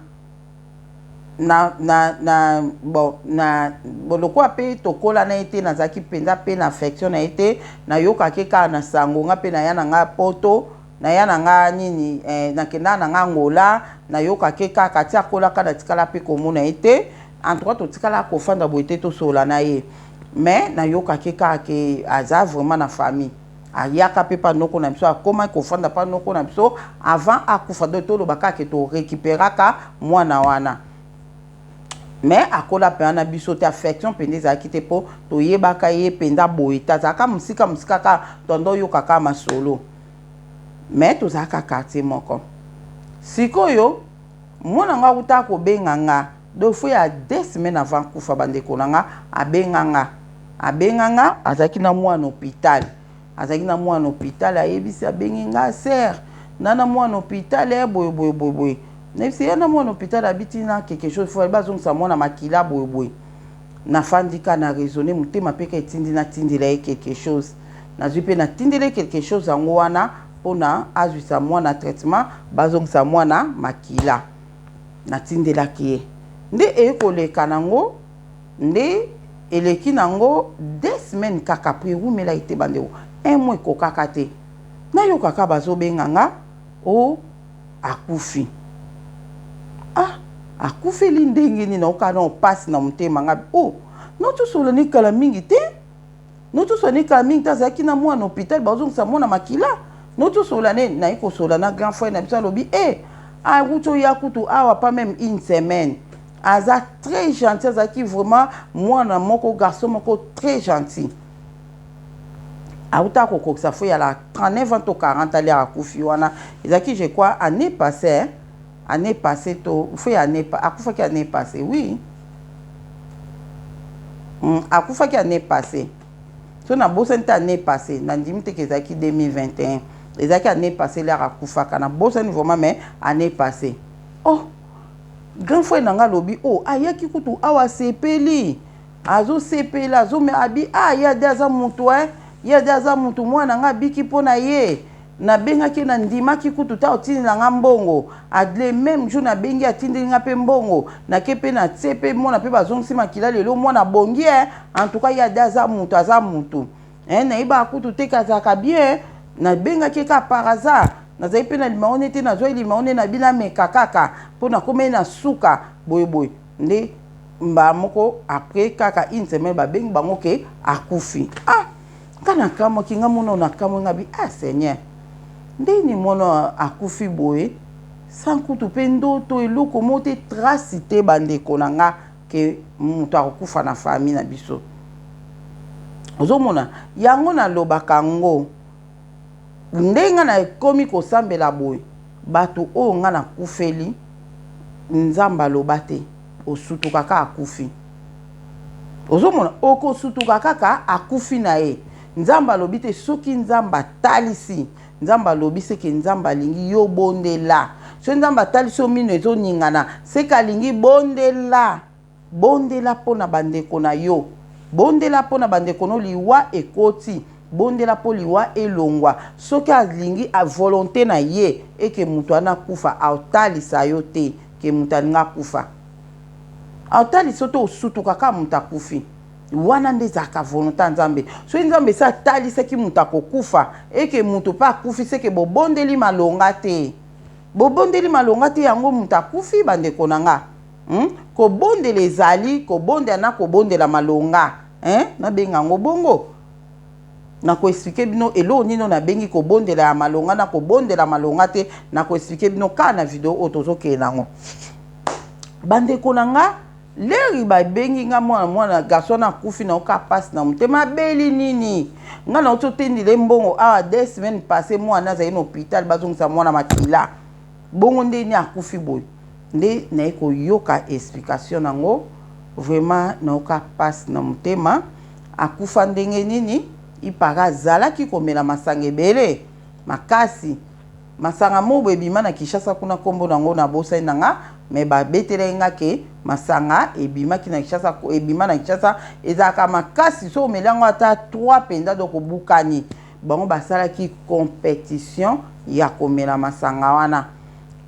boloko pe tokola na ete nazaki penza pe na affection na ete na yoka ke ka na sango nga pe na ya na nga poto na ya na nga nini na kenda na nga ngola na yoka ke ka kati akola ka na tikala pe komona ete en trois to tikala ko fanda boite to sola na ye mais na yoka ke ka ke aza vraiment na famille ayaka pe pa noko na biso akoma ko fanda pa noko na biso avant akufa do to lo baka ke to récupéraka mwana wana mais akola pe na biso te affection pende za kite po to yebaka ye penda boita zaka musika ka tondo yo kaka masolo mais to zaka quartier moko sikoyo mwana nga uta ko benganga do fo ya 2 semaines avant kufa bandeko nanga abenganga azaki na mwana hôpital ayebisi abenginga ser nana mwana hôpital boy nefsi yana mwana hôpital abiti na quelque chose faut bazongisa mwana makila boy na fandika na raisonner mutema peka etindi na tindila quelque chose na zupe na tindile quelque chose yango wana pona azwisa mwana traitement bazongisa mwana makila na tindela ki nde ekoleka nango nde eleki nango 2 semaines kaka po ewumela ete bandeko 1 mois kokaka te nayokaka bazobenga nga o akufi akufeli ndenge nini naoka na opasi na motema nga notosola nikala mingi te notosola nikala mingi te azalaki na mwana hôpital bazongisa mwana makila notosola ne nayi kosola na grand frère na biso alobi akuti oya kutu awa pas même 1 semaine aza très gentil azalaki vraiment mwana moko garçon moko très gentil auta kokokisa fo ya la 39 ans to 40 ali akufi wana ezalaki je crois année passée to fo ya année akufaki année passée oui akufaki année passée so na bosani te année passée na ndimi te ke ezalaki 2021 ezalaki année passée la akufaka na bosani vraiment mais année passée grand frère nanga lobi ayaki kutu awa sepeli azo sepela azo me abi ya daza mutu ya daza mutu mwana nga biki pona ye na bengaki na ndimaki kutu ta otini nga mbongo adle même jour na bengi atindi nga pe mbongo na kepe na tsepe mwana pe bazongisi makila lelo mwana bongi en tout cas ya daza mutu aza mutu na iba kutu te kazaka bien na bengaki ka par hasard nazali pe na limaone te nazoi limaone na bina meka kaka po na komei na suka boyeboye nde mba moko après kaka 1 semaine babengi bango ke akufi kana kama kinga mono na kama ngabi Seigneur ndeni mono akufi boye sankutu pe ndoto eloko mote trace te bandeko na nga ke mutu akufa na famille na biso ozomona yango na lobaka ngo ndenga na komi kosambela boye bato oyo nga na kufeli nzamba loba te osutuka kaka akufi ozomona okosutuka kaka akufi na ye nzamba lobi te soki nzamba talisi nzamba lobi seke nzamba lingi yo bondela so nzamba talisi omino ezoningana seka lingi bondela pona bandeko na yo bondela pona bandeko no liwa ekoti bondela po liwa elongwa soki alingi a volonté na ye eke mutu ana kufa autalisa yo te ke mutu alinga kufa autalisa to osutuka ka mutu akufi wana nde ezalaka volonté nzambe soki nzambe esi atalisaki mutu akokufa eke mutu mpe akufi seke bobondeli malonga te yango mutu akufi bandeko na nga kobondela ezali kobondela na kobondela malonga nabenga yango bongo na ko expliquer bino elo nino na bengi ko bondela ya malonga na ko bondela malonga te na ko expliquer bino ka na video otozo ke nango bandeko nanga leri ba bengi nga mwana garçon na kufi na oka passe na mutema beli nini nga na oto tendile mbongo awa 2 semaines passées mwana za ino hôpital bazongisa mwana makila bongo ndeni akufi boy nde na eko yoka explication nango vraiment na oka passe na mutema akufa ndenge nini ipaka zalaki komela masanga ebele makasi masanga mobo ebima na Kinshasa kuna kombo nango na bosa nanga me babetele nga ke masanga ebimaki na Kinshasa ebima na Kinshasa ezaka makasi so omelango ata 3 penda doko bukani bango basalaki compétition ya komela masanga wana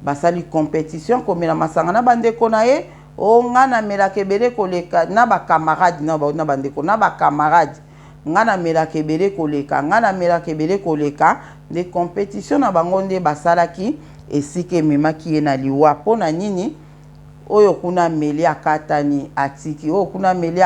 basali compétition komela masanga na bandeko na ye nga na melaka ebele koleka na bakamarade na bandeko na bakamarade nga na melaka ebele koleka de compétition na bango nde basalaki esika ememaki ye na liwa mpona nini oyo kuna meli akatani atiki oyo kuna meli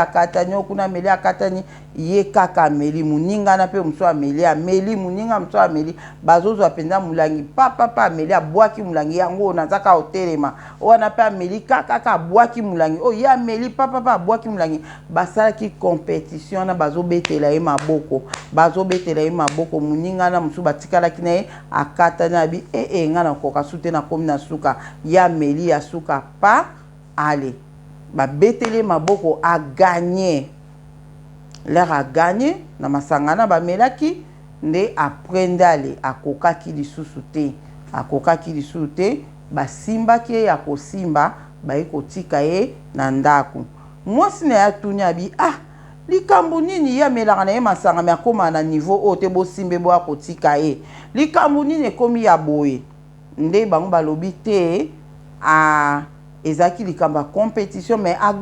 akatani ye kaka meli muninga na pe mso ameli muninga mso ameli bazozwa penza mulangi papa meli abwaki mulangi yango nazaka otelema wana pe ameli kaka abwaki mulangi o ya meli papa abwaki mulangi basalaki compétition na bazobetela ye maboko muninga na mso batikalaki na ye akatani abi nga na koka sute na komi na suka ya meli ya suka pa ale babetele maboko a gagné l'air a gagné na masangana bamelaki nde aprende ale akokaki lisusu te basimbaki ye ya kosimba baye kotika ye na ndako mwasi na ya tuni abi likambo nini ya melaka na ye masanga me akoma na niveau oyo te bosimbe bo akotika ye likambo nini ekomi ya boye nde bango balobi te ezaki likamba compétition mais a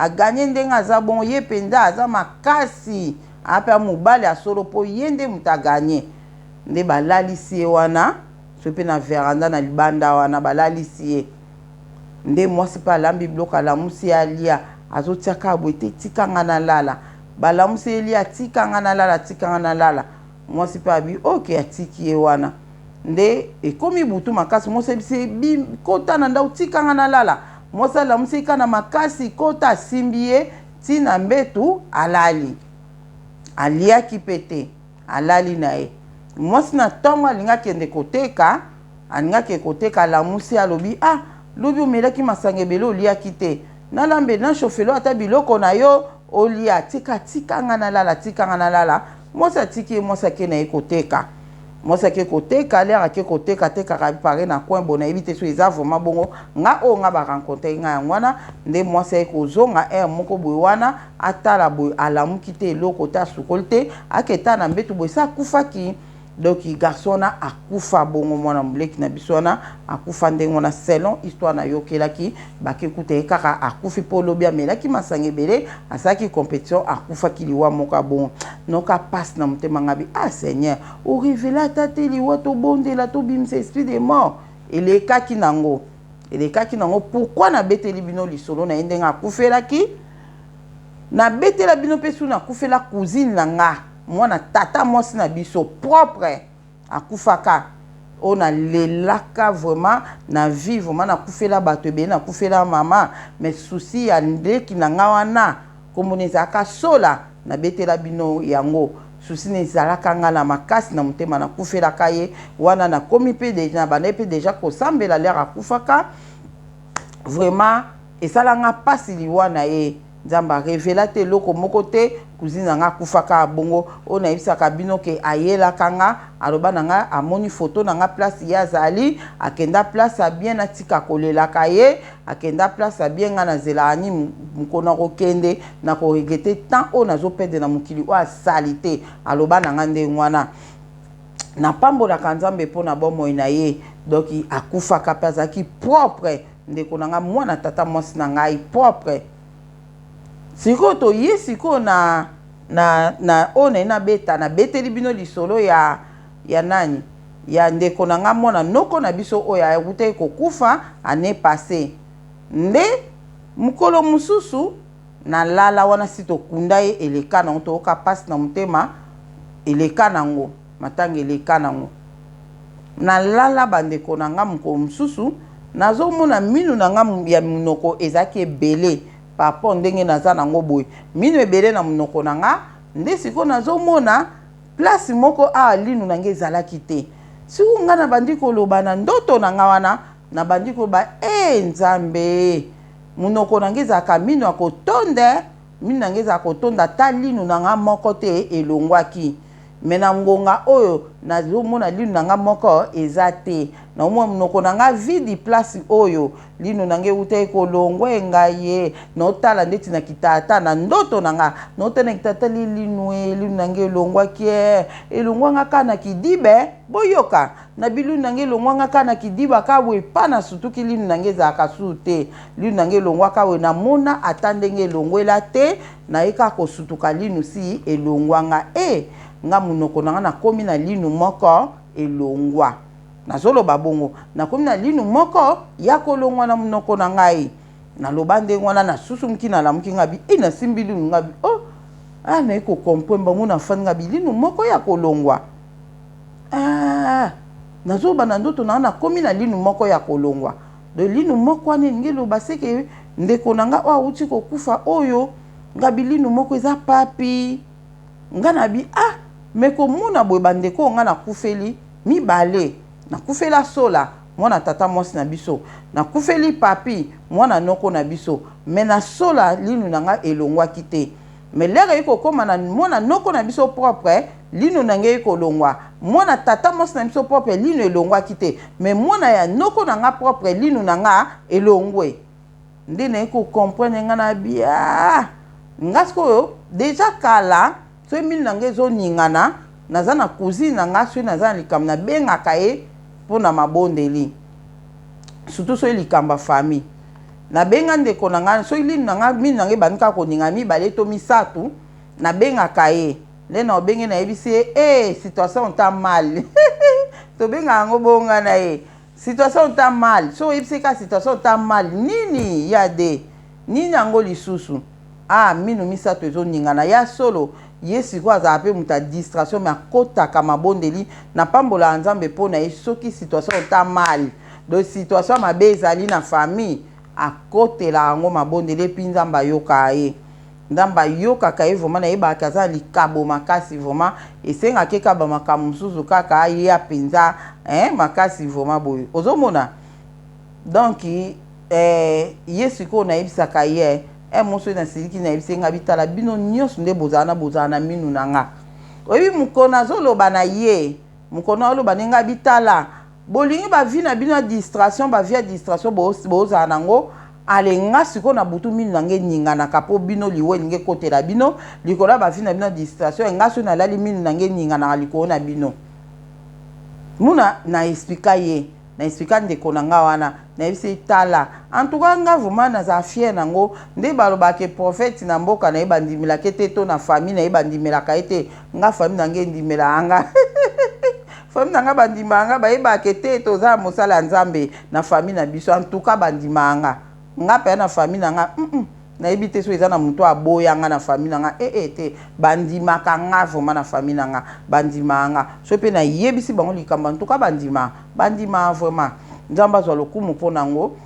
gagné ndenge aza bon ye penda aza makasi apa mobali asolo po yende muta gagné nde balalisi wana so pe na veranda na libanda wana balalisi ye nde mwasi pa lambi biloko alamusi alia azotiaka boite tikanga na lala balamusi elia tikanga na lala mwasi pa abi ok atiki ye wana nde ekomi butu makasi mwasi bise kota na ndau tikanga na lala mwasi alamusi kana makasi kota asimbi ye tina mbetu alali aliaki pete alali na ye mwasi na ntongo alingaki ende koteka alingaki koteka alamusi alobi lobi omelaki masanga ebele oliaki te nalambe na shofelo ata biloko na yo olia tikanga na lala mwasi atiki ye mwasi ake na ye koteka mwasi ake koteka lere ake koteka tekaka pare na coin bona yebi te so eza vraiment bongo nga oyo nga barencontre nga yango wana nde mwasi aye kozonga ere moko boye wana atala boye alamuki te eloko te asukoli te aketa na mbetu boye sa akufaki donc garçon wana akufa bongo mwana muleki na biso wana akufa ndenge wana selon histoire na yokelaki bakekuta ye kaka akufi mpo lobi amelaki masanga ebele asalaki compétition akufaki liwa moko bongo noka passe na motema ngabi seigneur orivela ata te liwa tobondela tobimisa esprit de mort elekaki nango pourquoi nabeteli bino lisolo na ye ndenge akufelaki nabetela bino mpe su nakufela cousine na nga mwana tata mwasi na biso propre akufaka ona lelaka vraiment na vie vraiment nakufela bato ebele nakufela mama mais souci ya ndeki na nga wana komona ezalaka sola nabetela bino yango souci nezalaka nga na makasi na motema nakufelaka ye wana nakomi mpe deja banaye mpe deja kosambela lere akufaka vraiment esalanga pasi liwa na ye nzambe arevela te eloko moko te cousine na nga akufaka bongo oyo nayebisaka bino ke ayelaka nga aloba na nga amoni foto na nga place ye azali akenda place abien atika kolelaka ye akenda place abien nga nazela ani mokona kokende na koregrete tant oyo nazopede na mokili oyo asali te aloba na nga ndenge wana napambolaka nzambe mpo na bomoi na ye donc akufaka mpe azalaki propre ndeko na nga mwana tata mwasi na ngai propre siko to ye siko na ona ina beta na beteli bino lisolo ya nani ya ndeko na nga mwana noko na biso oya yakute kokufa ane passé nde mukolo mususu na lala wana sito kunda ye eleka na to ka passe na mutema eleka nango matanga eleka nango na lala bandeko na nga mukolo mususu nazo mona minu na nga ya munoko ezaki ebele papa ndenge naza nango boye minu ebele na munoko na nga nde siko nazomona place moko linu na nge ezalaki te siku nga na bandi koloba na ndoto na nga wana na bandi koloba nzambe munoko na nge ezalaka minu akotonda minu na nge ezalaka kotonda ta linu na nga moko te elongwaki me na ngonga oyo nazomona linu na nga moko eza te na omwa munoko na nga vidi place oyo linu na nge uta ekolongwe ngai ye notala ndeti na kitata na ndoto na nga notala na kitata linu na nge elongwaki elongwanga ka na kidibe boyoka na bilu na nge elongwanga ka na kidiba ka boye pa na sutuki linu na nge ezalaka su te linu na nge elongwaka we na mona ata ndenge elongwela te na ye kaka kosutuka linu si elongwanga nga munoko na nga nakomi na linu moko elongwa nazoloba bongo nakomi na linu moko ya kolongwa na munoko na ngai naloba ndenge wana nasusumuki nalamuki ngabi nasimbi linu ngabi naye kokomprendre bango nafandi ngabi linu moko ya kolongwa nazoba na ndoto na nga nakomi na linu moko ya kolongwa de linu moko wana elingi eloba seke ndeko na nga oyo awuti kokufa oyo ngabi linu moko eza papi nga nabi me komona boye bandeko nga nakufeli mibale nakufela sola mwana tata mwasi na biso nakufeli papi mwana noko na biso me na sola linu na nga elongwaki te me lere ekokoma na mwana noko na biso propre linu na nge ekolongwa mwana tata mwasi na biso propre linu elongwaki te me mwana ya noko na nga propre linu na nga elongwe nde na ekokomprendre nga na bia nga sikoyo deja kala so minu na nge ezoningana naza na cousine na nga so naza na likambo nabengaka ye mpo na mabondeli surtout so likambo famille na benga ndeko na nga so lino na nga minu na nge banika koninga mibale to misato na benga kaye le na obenge na yebisi situation ta mal to benga ngo bonga na ye situation ta mal so yebisi ka situation ta mal nini ya de nini yango lisusu minu misato ezo ningana ya solo yesi kwa za ape muta distraction mais akotaka mabondeli na pambola nzambe pona ye soki situation ta mal do situation mabe ezali na famille akotela yango mabondeli puis nzamba yoka ye ndamba yoka ka ye vraiment na yeba kaza likabo makasi vraiment esenga ke ka ba makamususu kaka ye apenza makasi vraiment boyo ozomona donc yesu ko na yebisaka ye moso na siliki na yebisi nga bitala bino nyonso nde bozana minu na nga oyebi mukona zoloba na ye mukona oloba nenga bitala bolingi bavi na bino ya distraction bavi ya distraction bozala nango alenga siko na butu minu na nge ninganaka po bino liwe elingi kotela bino likolo bavi na bino ya distraction enga so nalali minu na nge ninganaka likolo na bino muna na explika ye na explika ndeko na nga wana na yebisi tala en tout cas nga vraiment naza fier nango nde balobake prophète na mboka na ye bandimelaka te to na famille na ye bandimelaka ye te nga famille na nge ndimela anga famille na nga bandima anga bayebake te toza mosala nzambe na famille na biso en tout cas bandima anga nga pe na famille na nga na yebi te so eza na muto aboya nga na famille na nga te bandima ka nga vraiment na famille na nga bandima anga so pe na yebisi bango likamba en tout cas bandima vraiment nzamba zwa lokumu pona ngo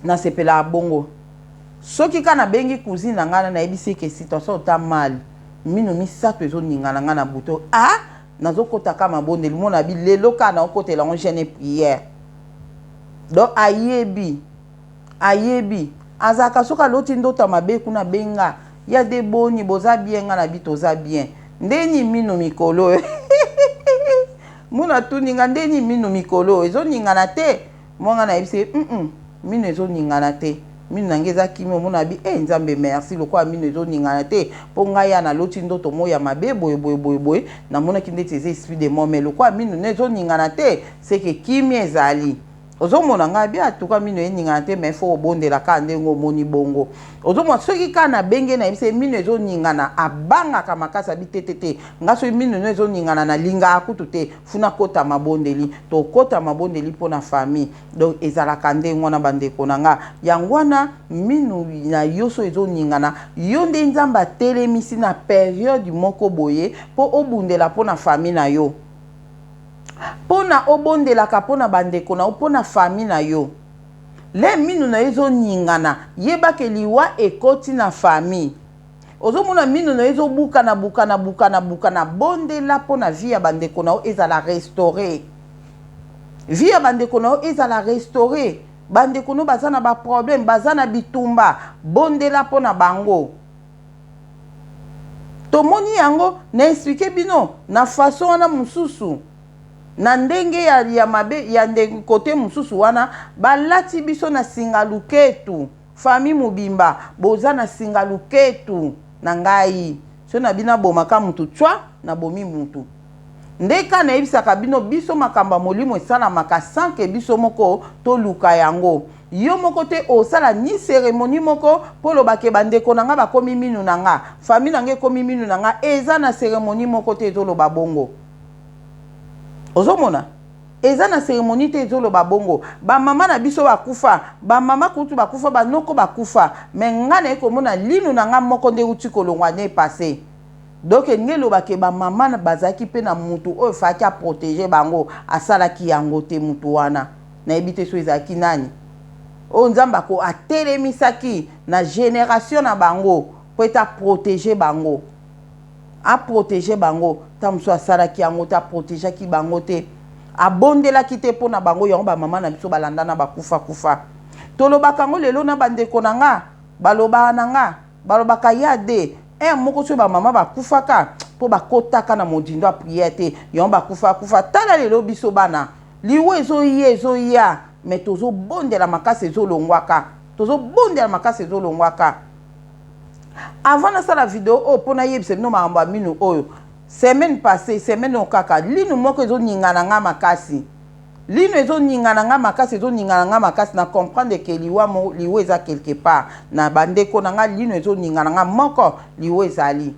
na sepela bongo soki kana bengi cousine na nga na yebisi ke situation ta mal minu misato ezo ninga na nga na buto nazokota ka mabonde limona bi lelo kana okotela on jeune prière donc ayebi azaka soka loti ndota mabe kuna benga ya de boni boza bien nga na bitoza bien ndeni minu mikolo muna tuninga ndeni minu mikolo ezo ningana te monga na yebise minu ezo ningana te minu nangeza kimi muna bi nzambe merci lokwa minu ezo ningana te po ngai ya na loti ndoto moya mabe boye na mona kinde teze esprit de mort mais lokwa minu nezo ningana te c'est que kimi ezali ozomona nga bia tuka mino eningana te mais fo obondela ka ndengo moni bongo ozomona soki kana benge na yebise mino ezo ningana abangaka makasa bitetete nga so mino ezo ningana na linga akutu te funa kota mabondeli to kota mabondeli pona famille donc ezalaka ndengo na bandeko na nga yangwana mino na yoso ezo ningana yo nde nzamba telemisi na période moko boye po obundela pona famille na yo pona obondelaka pona bandeko na pona famille na yo le minu na ezo ningana yebake liwa ekoti na famille ozomona minu na ezo bukana bondela pona vie ya bandeko na ezala restaurer vie ya bandeko na ezala restaurer bandeko no bazana ba problème bazana bitumba bondela pona bango tomoni yango na expliquer bino na façon wana mususu na ndenge ya mabe ya ndenge kote mususu wana balati biso na singaluketu famille mubimba boza na singaluketu na ngai so na bina bomaka mutu twa na bomi mutu ndeka na yebisaka bino biso makamba molimo esala makasanke biso moko to luka yango yo moko te osala ni cérémonie moko polo bake bandeko na nga bakomi minu na nga famille na nga komi minu na nga eza na cérémonie moko te ezoloba bongo ozomona eza na cérémonie te ezoloba bongo ba mama na biso bakufa ba mama kutu bakufa banoko bakufa mais nga na ekomona linu na nga moko nde uti kolongwa ne passé donc ngelo bake ba mama na bazaki pe na mutu oyo faki a protéger bango asalaki yango te mutu wana na ebite so ezaki nani o nzamba ko atelemisaki na génération na bango po eta protéger bango a protéger bango tamso asalaki yango ta protéger ki bango te abondela ki te pona bango yango ba mama na biso balanda na bakufa kufa tolobaka ngo lelo na bandeko na nga baloba na nga balobaka ya de moko so ba mama bakufaka po bakotaka na modindo a prière te yango bakufa kufa tala lelo biso bana liwe ezo ya mais tozo bondela makasi ezolongwaka avant na sala vidéo pona yebise bino makambo ya minu oyo semaine passée semaine okaka linu moko ezo ningana nga makasi lino ezo ningana nga makasi ezo ningana nga makasi na comprendre que liwa eza quelque part na bandeko na nga lino ezo ningana nga moko liwa ezali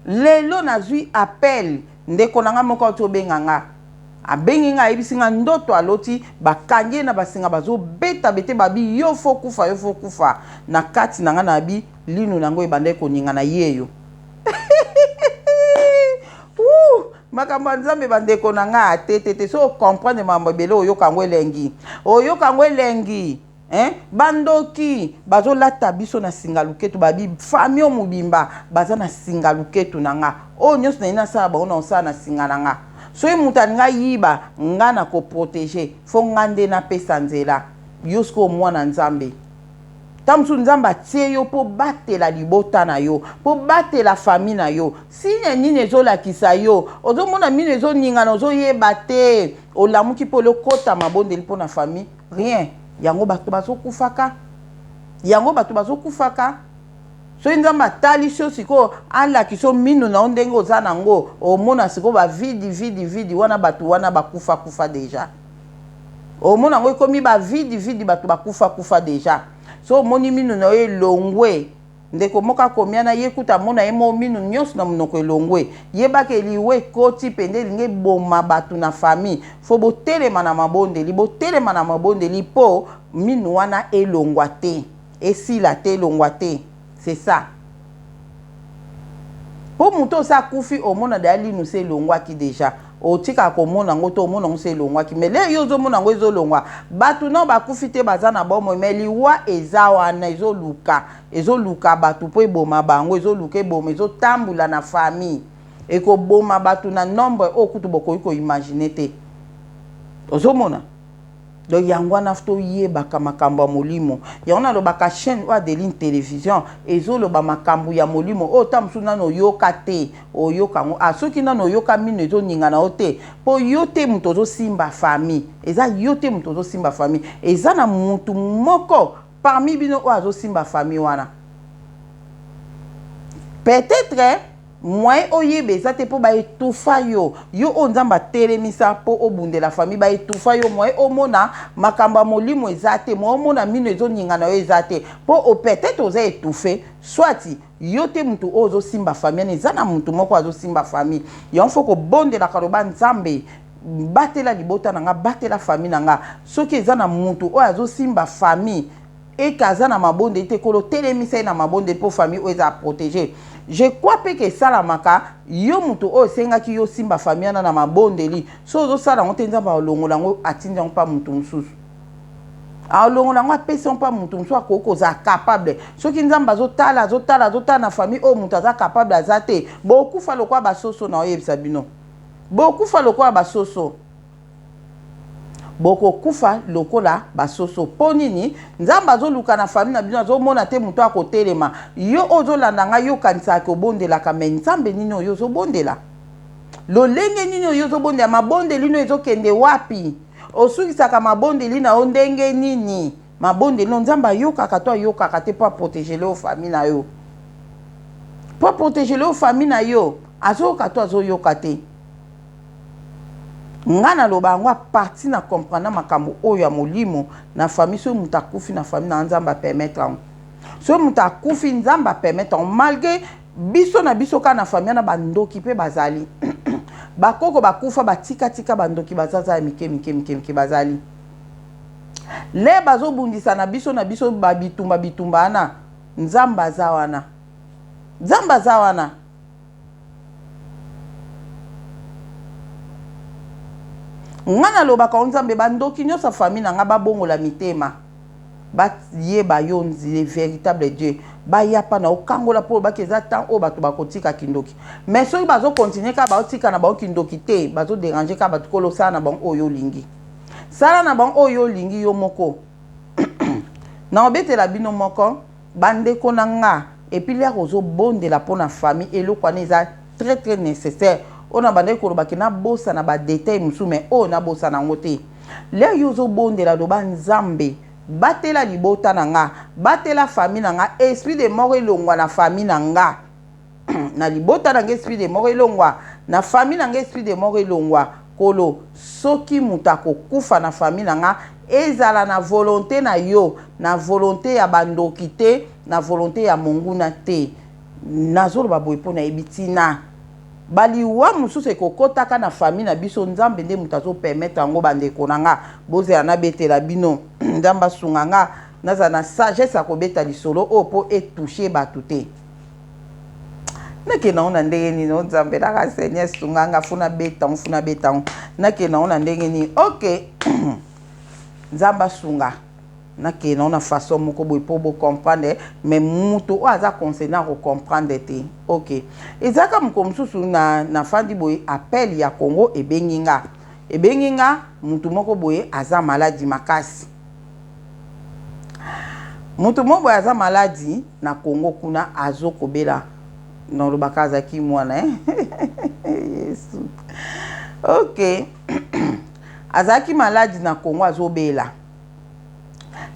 lelo nazwi appel ndeko na nga moko tobenga nga abengi nga ayebisi nga ndoto aloti bakangi na basinga bazobeta bete babi yo fo kufa na kati na nga na bi lino nango ebanda koningana yeyo makambo nzambe bandeko na nga tete so comprendre mambo ebele oyoka ngo elengi bandoki bazolata biso na singa luketu babi fami o mobimba baza na singa luketu na nga o nyonso na ina sala bango na osala na singa na nga soki moto alinga yiba nga na koprotege fo nga nde napesa nzela yo siko omwana nzambe tamusu nzambe atie yo mpo batela libota na yo mpo batela fami na yo sine nini ezolakisa yo ozomona mino ezoningana ozoyeba te olamuki mpo lokota mabondeli mpo na fami rien yango bato bazokufaka soki nzambe atali so sikoyo alakisa yo mino na yo ndenge oza nango omona sikoyo bavidi wana bato wana bakufa deja omona yango ekomi bavidi bato bakufa deja so omoni mino na yo elongwe ndeko moka komiana ye kuta mona ye mo mino nyonso na monoko elongwe yebaka eliwe ekoti pende elingi eboma bato na famille fo botelema na mabondeli mpo mino wana elongwa te esila te elongwa te c'est ça po moto osa akufi omona daya lino se elongwaki deja otika komona ngo to omona ngo se elongwaki mais le yo ozomona ngo ezolongwa bato no bakufi te baza na bomoi mais liwa eza wana ezoluka bato mpo eboma bango ezoluka eboma ezotambula na famille ekoboma bato na nombre oyo kutu bokoki koimagine te ozomona donc yango wana toyebaka makambo ya molimo yango nalobaka chaîne oyo Adeline télévision ezoloba makambo ya molimo oyo ta mosusu nano oyoka te oyoka ngo soki nano oyoka mino ezoningana yo te mpo yo te moto ozosimba famille eza yo te moto ozosimba famille eza na motu moko parmi bino oyo azosimba famille wana peut-être moyen oyeba eza te mpo baetufa yo oyo nzambe atelemisa mpo obundela famille baetufa yo moyen omona makambo ya molimo eza te moyen omona mino ezoningana yo eza te mpo peut-être oza etufe swati yo te motu oyo ozosimba famille ana eza na motu moko azosimba famille yango fo kobondelaka loba nzambe batela libota na nga batela famille na nga soki eza na motu oyo azosimba famille ekaza na mabonde te kolo telemisa ye na mabonde mpo famille oyo eza aprotege je crois pe ke salamaka yo mutu oyo sengaki yo simba famille na mabondeli so ozosala ngo te nzambe alongola ngo atindi yango mpa mutu mosusu alongola ngo apesi yango mpa mutu mosusu akoki koza capable soki nzambe azotala na famille oyo mutu aza capable aza te bokufa lokwa basoso na oyebisa bino bokufa lokwa basoso boko kufa lokola basoso po nini nzambe azoluka na famille na bino azomona te mutu akotelema yo ozolanda nga yokanisa kobondelaka me nzambe nini oyo ozobondela lolenge nini oyo ozobondela mabondeli lino ezokende wapi osukisaka mabondeli na yo ndenge nini mabondeli no nzambe ayokaka to ayokaka te mpo aprotege leo famille na yo mpo aprotege leo famille na yo azoyoka to azoyoka te nga naloba yango aparti na comprendre makambo oyo ya molimo na famille so mutu akufi na famille na nzambe apermettre yango so mutu akufi nzambe apermettre yango malgré biso na biso kaka na famille na bandoki mpe bazali bakoko bakufa batikatika bandoki bazaza ya mike bazali le bazobundisa na biso babitumba ana nzambe aza wana nga nalobaka nzambe bandoki nyonso famille na nga babongola mitema bayeba yo nzile véritable Dieu bayapa na okangola mpo olobaki eza temps oyo bato bakotika kindoki mais soki bazokontinue kaka baotika na bango kindoki te bazoderange kaka bato kolosala na bango oyo olingi sala na bango oyo olingi yo moko na obetela bino moko bandeko na nga epili ya kozobondela mpo na famille eloko wana eza très nécessaire ona bande kolobaki na bosa na ba détail musu mais o na bosa na ngote le yozo bondela loba nzambe batela libota na nga batela famille na nga esprit de mort elongwa na famille na nga na libota na nga esprit de mort elongwa na famille na nga esprit de mort elongwa kolo soki mutako kufa na famille na nga ezala na volonté na yo na volonté ya bandoki te na volonté ya monguna te nazoloba boye mpo na ebitina baliwa mususu ekokotaka na famille na biso nzambe nde mutu azopermettre yango bandeko na nga bozela nabetela bino nzambe asunga nga naza na sagesse ya kobeta lisolo oyo mpo etouche bato te nakenda ngo na ndenge nini nzambe naka seigneur sunga nga funa beta nakenda ngo na ndenge nini ok nzambe asunga nakenda ngo na façon moko boye mpo bocomprendre mais mutu oyo aza concernant kocomprendre te ok ezalaka moko mosusu na fandi boye appel ya Congo ebengi nga mutu moko boye aza maladi makasi mutu moko boye aza maladi na Congo kuna azokobela nolobaka azaki mwana yesu ok azalaki maladi na Congo azobela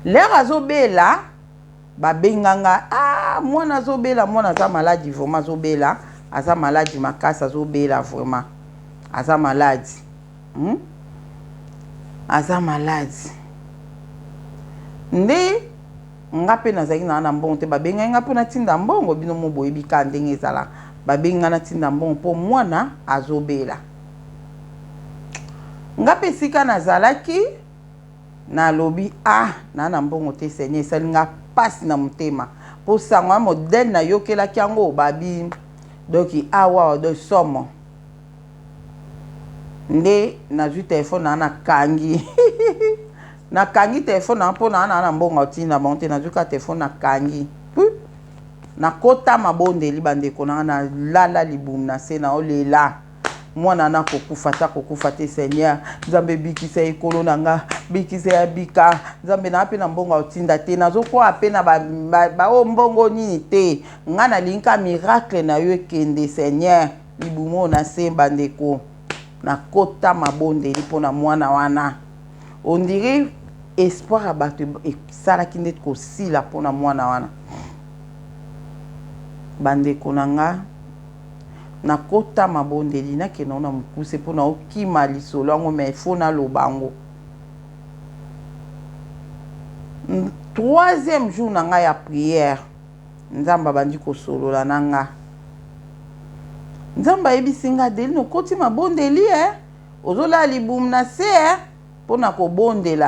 lere azobela babenganga mwana azobela mwana aza maladi vraiment azobela aza maladi makasi azobela vraiment aza maladi aza maladi nde nga pe nazalaki na mbongo te babengai nga mpo natinda mbongo bino mo boyebi ka ndenge ezala babenga natinda mbongo mpo mwana azobela nga pe sika nazalaki nalobi na mbongo te seigneur esali nga pasi na motema mpo sango ya modele nayokelaki yango babi doki awa do somo nde nazwi telefone na nakangi nakangi telefone na mpo na mbongo otinda bango te nazwi ka telefone nakangi nakota mabondeli bandeko na na lala libumu na se na olela mwana na kokufa te seigneur nzambe bikisa ekolo na nga bikisa ya bika nzambe na pe na mbongo otinda te nazokoa pe na ba mbongo nini te nga na linka miracle na yo ekende seigneur libumu na se bandeko nakota mabondeli mpo na mwana wana on dirait espoir abato esalaki ndeti kosila mpo na mwana wana bandeko na nga nakota mabondeli nakenda na mokuse mpo na okima lisolo yango me ifo naloba yango troisième jour na nga ya prière nzambe abandi kosolola na nga nzambe ayebisi nga deli nokoti mabondeli ozolala libumu na se mpo na kobondela